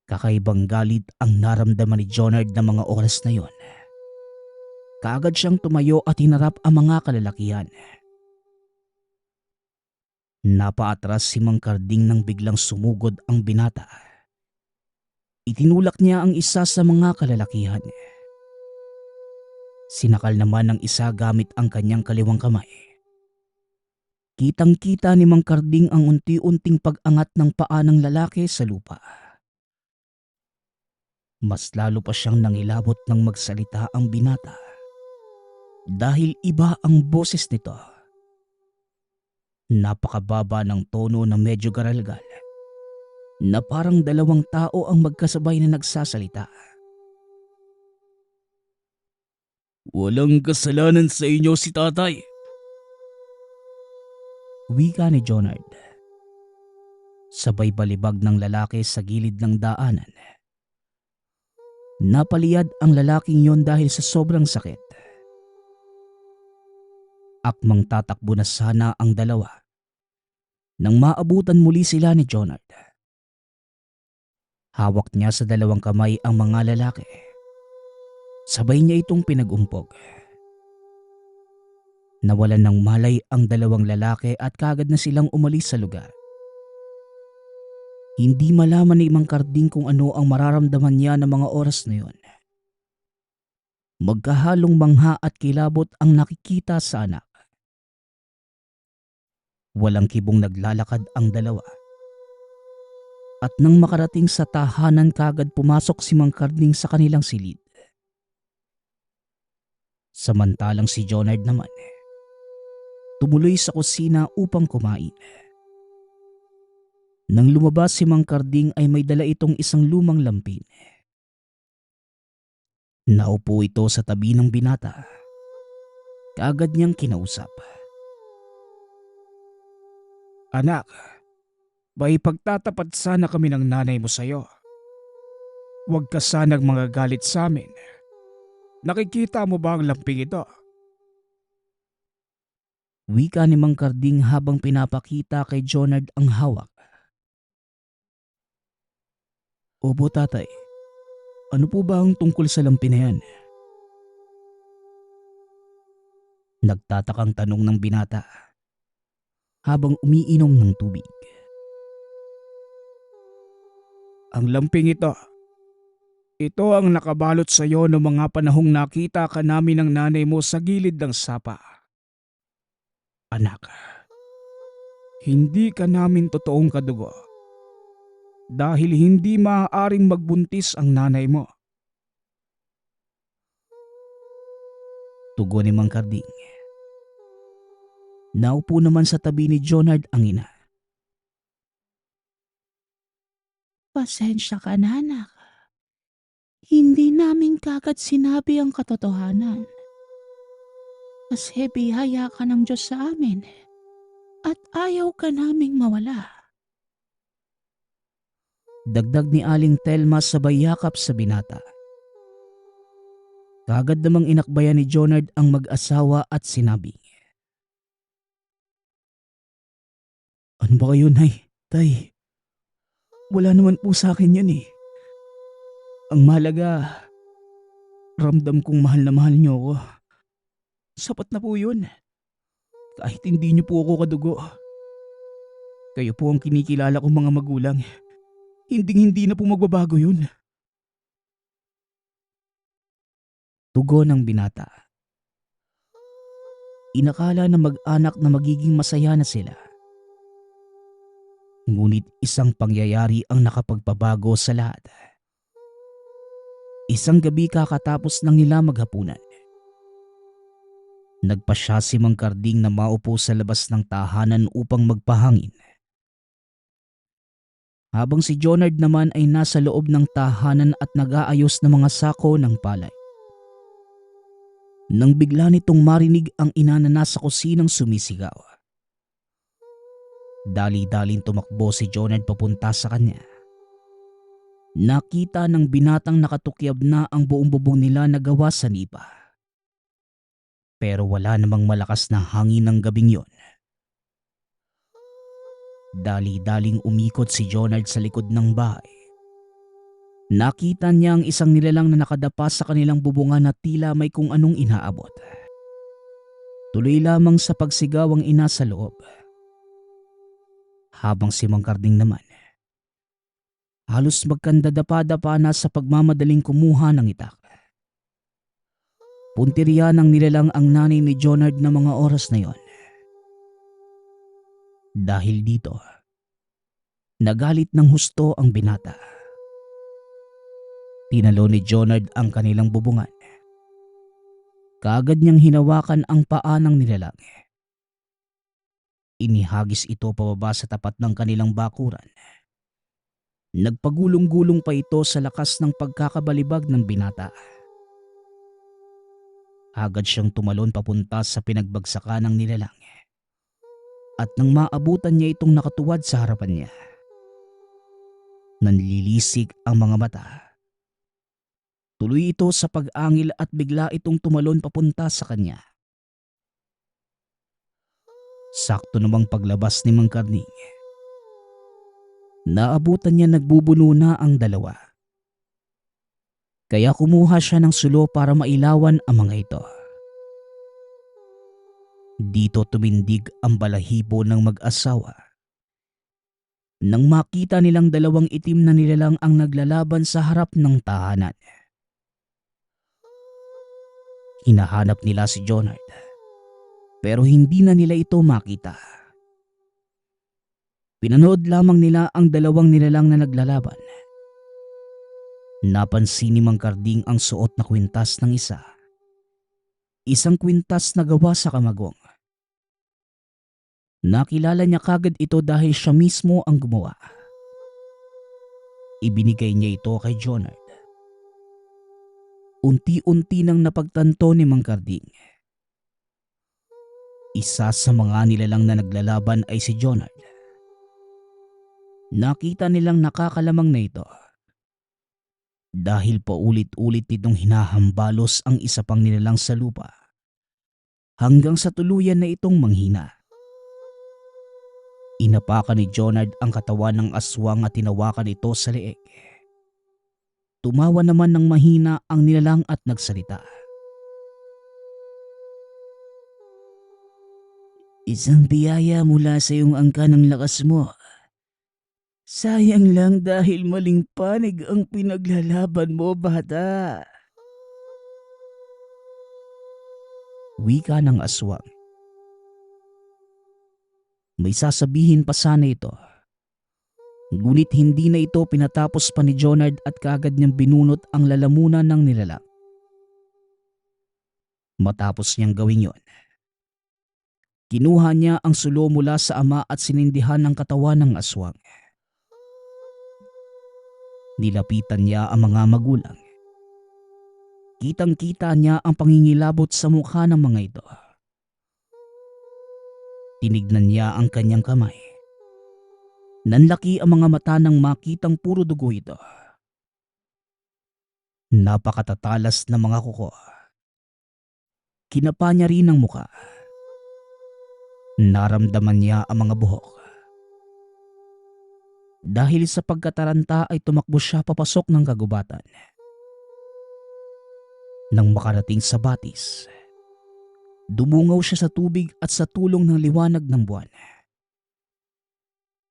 Kakaibang galit ang naramdaman ni Jonard na mga oras na yon. Kaagad siyang tumayo at hinarap ang mga kalalakihan. Napaatras si Mang Karding nang biglang sumugod ang binata. Itinulak niya ang isa sa mga kalalakihan. Sinakal naman ng isa gamit ang kanyang kaliwang kamay. Kitang-kita ni Mang Karding ang unti-unting pag-angat ng paa ng lalaki sa lupa. Mas lalo pa siyang nangilabot nang magsalita ang binata. Dahil iba ang boses nito. Napakababa ng tono na medyo garalgal. Na parang dalawang tao ang magkasabay na nagsasalita. Walang kasalanan sa inyo si tatay. Wika ni Jonard. Sabay balibag ng lalaki sa gilid ng daanan. Napaliyad ang lalaking yon dahil sa sobrang sakit. Akmang tatakbo na sana ang dalawa nang maabutan muli sila ni Jonard. Hawak niya sa dalawang kamay ang mga lalaki. Sabay niya itong pinag-umpog. Nawalan ng malay ang dalawang lalaki at kaagad na silang umalis sa lugar. Hindi malaman ni Mang Karding kung ano ang mararamdaman niya ng mga oras na yon. Magkahalong mangha at kilabot ang nakikita sa anak. Walang kibong naglalakad ang dalawa. At nang makarating sa tahanan kaagad pumasok si Mang Karding sa kanilang silid. Samantalang si Jonard naman, tumuloy sa kusina upang kumain. Nang lumabas si Mang Karding ay may dala itong isang lumang lampin. Naupo ito sa tabi ng binata. Kaagad niyang kinausap. Anak, may pagtatapat sana kami ng nanay mo sa'yo. Huwag ka sanang mga galit sa amin. Nakikita mo ba ang lamping ito? Wika ni Mang Karding habang pinapakita kay Jonard ang hawak. Opo tatay, ano po ba ang tungkol sa lampin na yan? Nagtatakang tanong ng binata habang umiinom ng tubig. Ang lamping ito ang nakabalot sa iyo noong mga panahong nakita ka namin ng nanay mo sa gilid ng sapa. Anak, hindi ka namin totoong kadugo dahil hindi maaaring magbuntis ang nanay mo. Tugon ni Mang Karding. Naupo naman sa tabi ni Jonard ang ina. Pasensya ka na, anak. Hindi namin kagad sinabi ang katotohanan. Kasi biyaya ka ng Diyos sa amin at ayaw ka naming mawala. Dagdag ni Aling Telma sabay yakap sa binata. Kaagad namang inakbayan ni Jonard ang mag-asawa at sinabi. Ano ba kayo, Nay? Tay, wala naman po sa akin yan eh. Ang mahalaga, ramdam kong mahal na mahal niyo ako. Sapat na po yun. Kahit hindi niyo po ako kadugo. Kayo po ang kinikilala kong mga magulang. Hinding-hindi na po magbabago yun. Tugon ng binata. Inakala na mag-anak na magiging masaya na sila. Ngunit isang pangyayari ang nakapagpabago sa lahat. Isang gabi kakatapos ng nila maghapunan. Nagpasya si Mang Karding na maupo sa labas ng tahanan upang magpahangin. Habang si Jonard naman ay nasa loob ng tahanan at nag-aayos ng mga sako ng palay. Nang bigla nitong marinig ang ina na nasa kusinang sumisigaw. Dali-daling tumakbo si Jonard papunta sa kanya. Nakita ng binatang nakatukyab na ang buong bubong nila na gawa sa nipa. Pero wala namang malakas na hangin ng gabing yon. Dali-daling umikot si Jonard sa likod ng bahay. Nakita niya ang isang nilalang na nakadapa sa kanilang bubungan na tila may kung anong inaabot. Tuloy lamang sa pagsigaw ang ina sa loob. Habang si Mang Karding naman, halos magkandadapa-dapa na sa pagmamadaling kumuha ng itak. Puntirya ng nilalang ang nanay ni Jonard na mga oras na yon. Dahil dito, nagalit ng husto ang binata. Tinalo ni Jonard ang kanilang bubungan. Kaagad niyang hinawakan ang paa ng nilalang. Inihagis ito pababa sa tapat ng kanilang bakuran. Nagpagulong-gulong pa ito sa lakas ng pagkakabalibag ng binata. Agad siyang tumalon papunta sa pinagbagsakan ng nilalang. At nang maabutan niya itong nakatuwad sa harapan niya, nanlilisik ang mga mata. Tuloy ito sa pag-angil at bigla itong tumalon papunta sa kanya. Sakto namang paglabas ni Mang Karding, naabutan niya nagbubuno na ang dalawa. Kaya kumuha siya ng sulo para mailawan ang mga ito. Dito tumindig ang balahibo ng mag-asawa. Nang makita nilang dalawang itim na nilalang ang naglalaban sa harap ng tahanan. Hinahanap nila si Jonard, pero hindi na nila ito makita. Pinanood lamang nila ang dalawang nilalang na naglalaban. Napansin ni Mang Karding ang suot na kwintas ng isa. Isang kwintas na gawa sa kamagong. Nakilala niya kagad ito dahil siya mismo ang gumawa. Ibinigay niya ito kay Jonard. Unti-unti nang napagtanto ni Mang Karding. Isa sa mga nilalang na naglalaban ay si Jonard. Nakita nilang nakakalamang na ito. Dahil paulit-ulit nitong hinahambalos ang isa pang nilalang sa lupa. Hanggang sa tuluyan na itong manghina. Inapakan ni Jonard ang katawan ng aswang at tinawakan ito sa leeg. Tumawa naman ng mahina ang nilalang at nagsalita. Isang biyaya mula sa iyong angka ng lakas mo. Sayang lang dahil maling panig ang pinaglalaban mo, bata. Wika ng aswang. May sasabihin pa sana ito. Ngunit hindi na ito pinatapos pa ni Jonard at kaagad niyang binunot ang lalamunan ng nilalang. Matapos niyang gawin yon, kinuha niya ang sulo mula sa ama at sinindihan ng katawan ng aswang. Nilapitan niya ang mga magulang. Kitang-kita niya ang pangingilabot sa mukha ng mga ito. Tinignan niya ang kanyang kamay. Nanlaki ang mga mata nang makitang puro dugo ito. Napakatatalas na mga kuko. Kinapa niya rin ang muka. Naramdaman niya ang mga buhok. Dahil sa pagkataranta ay tumakbo siya papasok ng kagubatan. Nang makarating sa batis, dumungaw siya sa tubig at sa tulong ng liwanag ng buwan.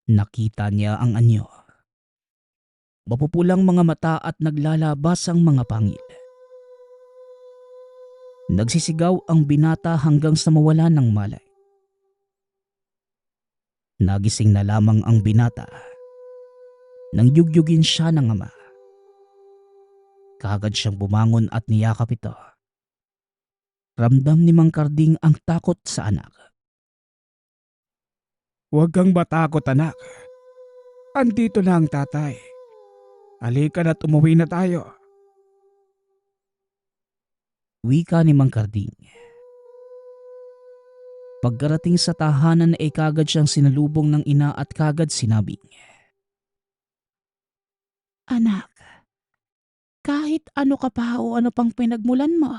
Nakita niya ang anyo. Mapupulang mga mata at naglalabas ang mga pangil. Nagsisigaw ang binata hanggang sa mawala ng malay. Nagising na lamang ang binata nang yugyugin siya ng ama. Kaagad siyang bumangon at niyakap ito. Ramdam ni Mang Karding ang takot sa anak. Huwag kang matakot anak. Andito na ang tatay. Halika na't umuwi na tayo. Wika ni Mang Karding. Pagkarating sa tahanan ay kagad siyang sinalubong ng ina at kagad sinabing, Anak, kahit ano ka pa o ano pang pinagmulan mo,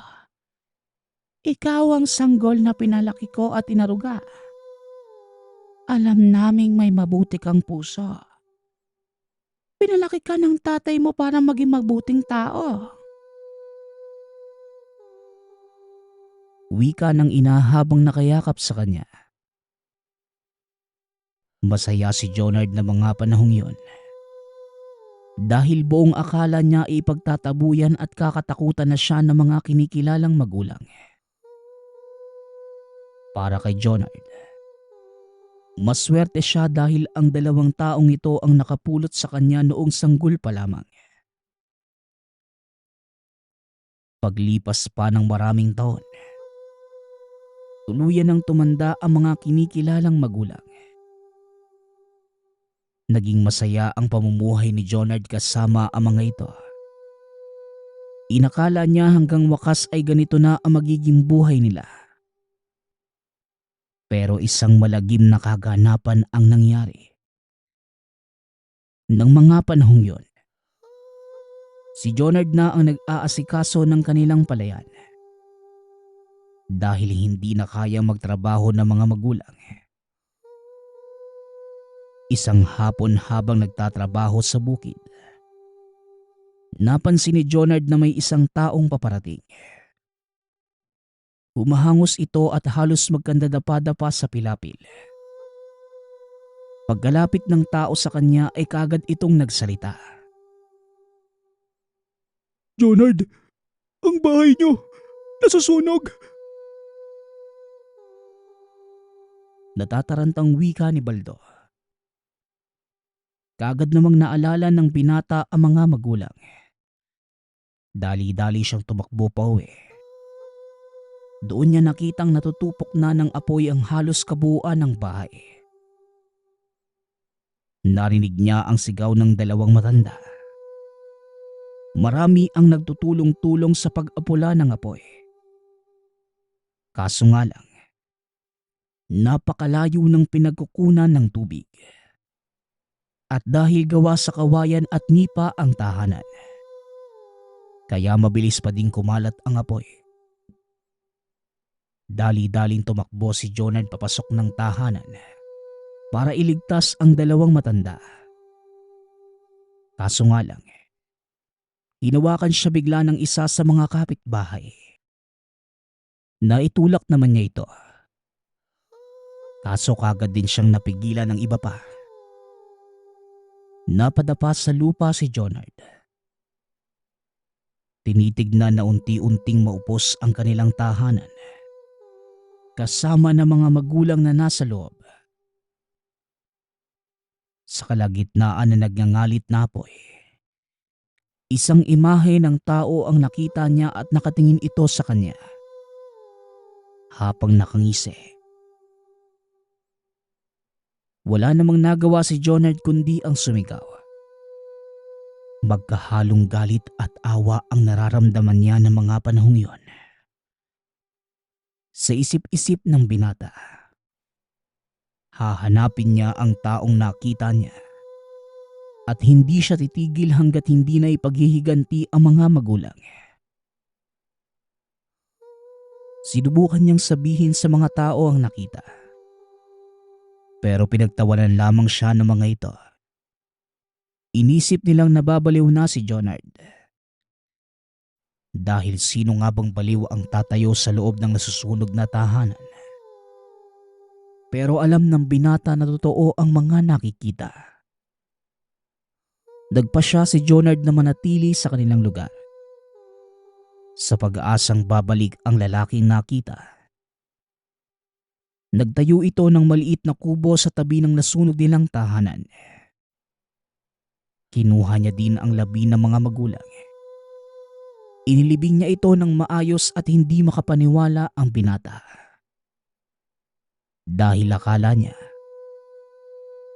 ikaw ang sanggol na pinalaki ko at inaruga. Alam naming may mabuti kang puso. Pinalaki ka ng tatay mo para maging mabuting tao. wika ng ina habang nakayakap sa kanya. Masaya si Jonard na mga panahong yun. Dahil buong akala niya ipagtatabuyan at kakatakutan na siya ng mga kinikilalang magulang. Para kay Jonard, maswerte siya dahil ang dalawang taong ito ang nakapulot sa kanya noong sanggol pa lamang. Paglipas pa ng maraming taon, tuluyan ng tumanda ang mga kinikilalang magulang. Naging masaya ang pamumuhay ni Jonard kasama ang mga ito. Inakala niya hanggang wakas ay ganito na ang magiging buhay nila. Pero isang malagim na kaganapan ang nangyari. Nang mga panahong yon, si Jonard na ang nag-aasikaso ng kanilang palayan. Dahil hindi na kaya magtrabaho ng mga magulang. Isang hapon habang nagtatrabaho sa bukid, napansin ni Jonard na may isang taong paparating. Humahangos ito at halos magkandadapa-dapa sa pilapil. Pagkalapit ng tao sa kanya ay kagad itong nagsalita. Jonard, ang bahay niyo nasusunog. Natatarantang wika ni Baldo. Kagad namang naalala ng binata ang mga magulang. Dali-dali siyang tumakbo pa uwi. Doon niya nakitang natutupok na ng apoy ang halos kabuuan ng bahay. Narinig niya ang sigaw ng dalawang matanda. Marami ang nagtutulong-tulong sa pag-apula ng apoy. Kaso nga lang, napakalayo ng pinagkukunan ng tubig. At dahil gawa sa kawayan at nipa ang tahanan, kaya mabilis pa din kumalat ang apoy. Dali-daling tumakbo si Jonard papasok ng tahanan para iligtas ang dalawang matanda. Kaso nga lang, hinawakan siya bigla ng isa sa mga kapitbahay. Naitulak naman niya ito. Kaso kagad din siyang napigilan ng iba pa. Napadapa sa lupa si Jonard. Tinitignan na unti-unting maupos ang kanilang tahanan. Kasama ng mga magulang na nasa loob. Sa kalagitnaan na nagngangalit na apoy, isang imahe ng tao ang nakita niya at nakatingin ito sa kanya. Habang nakangisi. Wala namang nagawa si Jonard kundi ang sumigaw. Magkahalong galit at awa ang nararamdaman niya ng mga panahong yon. Sa isip-isip ng binata, hahanapin niya ang taong nakita niya at hindi siya titigil hanggat hindi na ipaghihiganti ang mga magulang. Sinubukan niyang sabihin sa mga tao ang nakita. Pero pinagtawanan lamang siya ng mga ito. Inisip nilang nababaliw na si Jonard. Dahil sino nga bang baliw ang tatayo sa loob ng nasusunog na tahanan? Pero alam ng binata na totoo ang mga nakikita. Nagpa siya si Jonard na manatili sa kanilang lugar. Sa pag-aasang babalik ang lalaking nakita. Nagtayo ito ng maliit na kubo sa tabi ng nasunog nilang tahanan. Kinuha niya din ang labi ng mga magulang. Inilibing niya ito ng maayos at hindi makapaniwala ang binata. Dahil akala niya,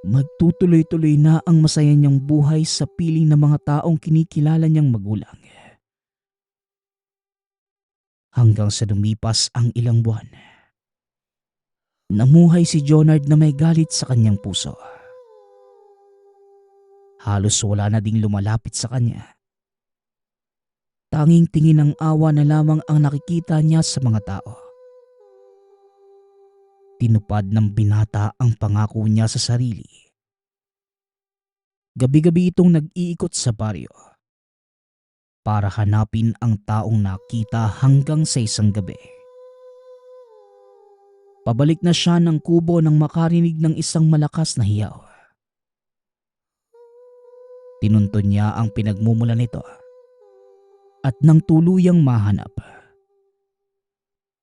magtutuloy-tuloy na ang masaya niyang buhay sa piling ng mga taong kinikilala niyang magulang. Hanggang sa lumipas ang ilang buwan, namuhay si Jonard na may galit sa kanyang puso. Halos wala na ding lumalapit sa kanya. Tanging tingin ng awa na lamang ang nakikita niya sa mga tao. Tinupad ng binata ang pangako niya sa sarili. Gabi-gabi itong nag-iikot sa baryo para hanapin ang taong nakita hanggang sa isang gabi. Pabalik na siya ng kubo nang makarinig ng isang malakas na hiyaw. Tinuntun niya ang pinagmumulan nito at nang tuluyang mahanap,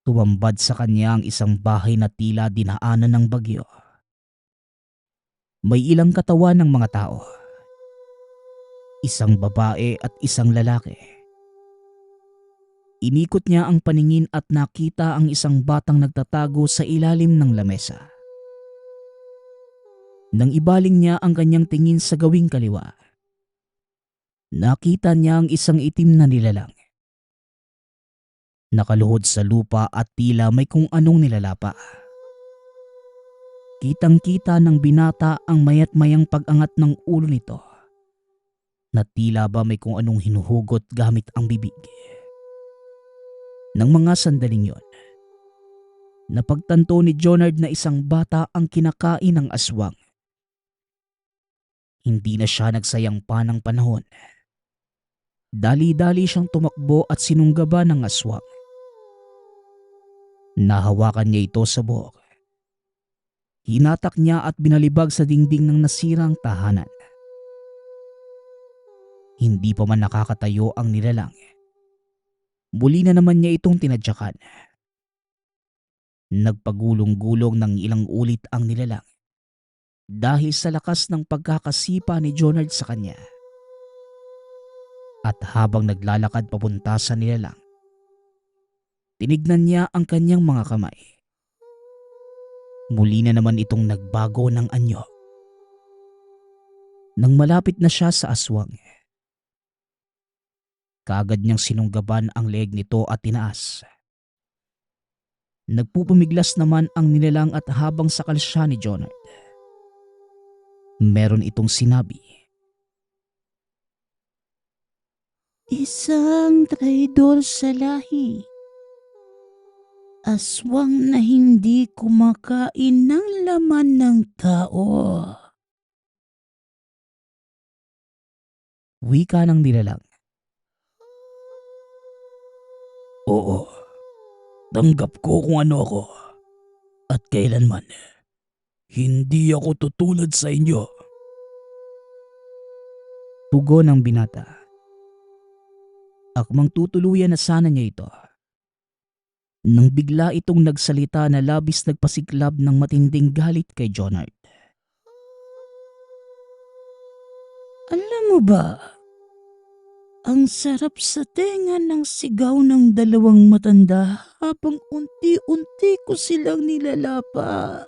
tumambad sa kanya ang isang bahay na tila dinaanan ng bagyo. May ilang katawan ng mga tao, isang babae at isang lalaki. Inikot niya ang paningin at nakita ang isang batang nagtatago sa ilalim ng lamesa. Nang ibaling niya ang kanyang tingin sa gawing kaliwa, nakita niya ang isang itim na nilalang. Nakaluhod sa lupa at tila may kung anong nilalapa. Kitang-kita ng binata ang mayat-mayang pag-angat ng ulo nito na tila ba may kung anong hinuhugot gamit ang bibig. Nang mga sandaling yon, napagtanto ni Jonard na isang bata ang kinakain ng aswang. Hindi na siya nagsayang pa ng panahon. Dali-dali siyang tumakbo at sinunggaban ng aswang. Nahawakan niya ito sa buhok. Hinatak niya at binalibag sa dingding ng nasirang tahanan. Hindi pa man nakakatayo ang nilalang, muli na naman niya itong tinadyakan. Nagpagulong-gulong ng ilang ulit ang nilalang dahil sa lakas ng pagkakasipa ni Jonard sa kanya. At habang naglalakad papunta sa nilalang, tinignan niya ang kanyang mga kamay. Muli na naman itong nagbago ng anyo. Nang malapit na siya sa aswang, kaagad niyang sinunggaban ang leeg nito at tinaas. Nagpupumiglas naman ang nilalang at habang sakal siya ni Jonard, meron itong sinabi. Isang traidor sa lahi. Aswang na hindi kumakain ng laman ng tao. Wika ng nilalang. Oo, tanggap ko kung ano ako. At kailanman, hindi ako tutulad sa inyo. Tugon ng binata. Akmang tutuluyan na sana niya ito, nang bigla itong nagsalita na labis nagpasiklab ng matinding galit kay Jonard. Alam mo ba, ang sarap sa tenga ng sigaw ng dalawang matanda habang unti-unti ko silang nilalapa.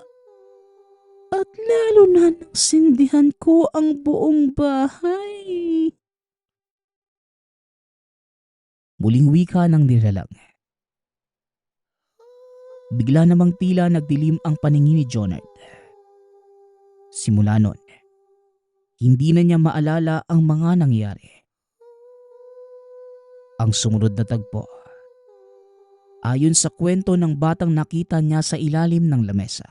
At lalo na nang sindihan ko ang buong bahay. Muling wika ng nilalang. Bigla namang tila nagdilim ang paningin ni Jonard. Simula nun, hindi na niya maalala ang mga nangyari. Ang sumunod na tagpo, ayon sa kwento ng batang nakita niya sa ilalim ng lamesa.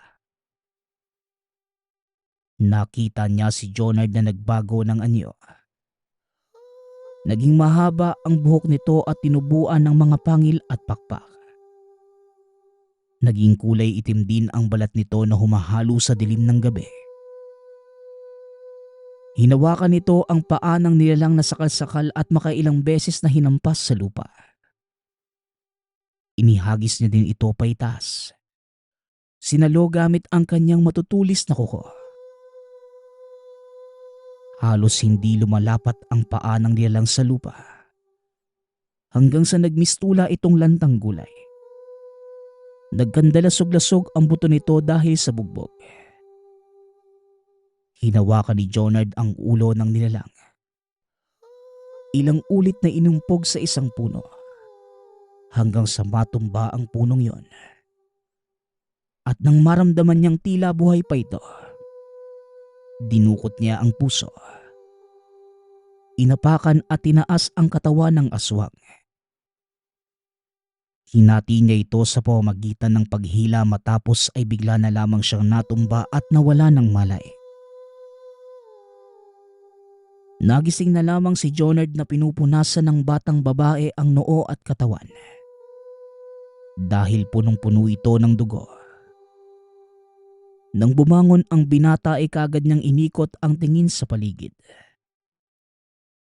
Nakita niya si Jonard na nagbago ng anyo. Naging mahaba ang buhok nito at tinubuan ng mga pangil at pakpak. Naging kulay itim din ang balat nito na humahalo sa dilim ng gabi. Hinawakan nito ang paa ng nilalang na sakal-sakal at makailang beses na hinampas sa lupa. Inihagis niya din ito paitaas. Sinalo gamit ang kanyang matutulis na kuko. Halos hindi lumalapat ang paa ng nilalang sa lupa. hanggang sa nagmistula itong lantang gulay. Nagkandalasog-lasog ang buto nito dahil sa bugbog. Hinawakan ni Jonard ang ulo ng nilalang. Ilang ulit na inumpog sa isang puno hanggang sa matumba ang punong yon. At nang maramdaman niyang tila buhay pa ito, dinukot niya ang puso. Inapakan at tinaas ang katawan ng aswang. Hinati niya ito sa pamamagitan ng paghila matapos ay bigla na lamang siyang natumba at nawala ng malay. Nagising na lamang si Jonard na pinupunasan ng batang babae ang noo at katawan. Dahil punong-puno ito ng dugo. Nang bumangon ang binata ay kagad niyang inikot ang tingin sa paligid.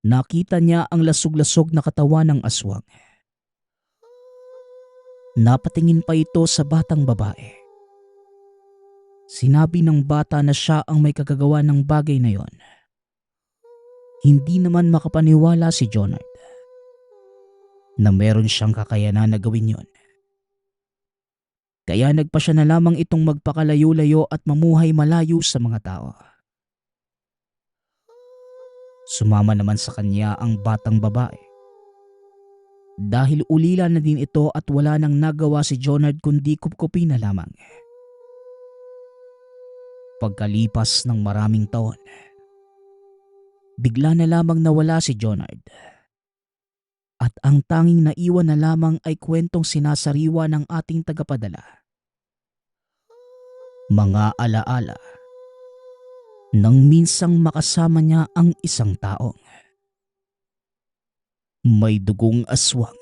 Nakita niya ang lasog-lasog na katawan ng aswang. Napatingin pa ito sa batang babae. Sinabi ng bata na siya ang may kagagawa ng bagay na yon. Hindi naman makapaniwala si Jonard na meron siyang kakayanan na gawin yon. Kaya nagpa siya na lamang itong magpakalayo-layo at mamuhay malayo sa mga tao. Sumama naman sa kanya ang batang babae. Dahil ulila na din ito at wala nang nagawa si Jonard kundi kupkupin na lamang. Pagkalipas ng maraming taon, bigla na lamang nawala si Jonard. At ang tanging naiwan na lamang ay kwentong sinasariwa ng ating tagapadala. Mga alaala nang minsang makasama niya ang isang taong may dugong aswang.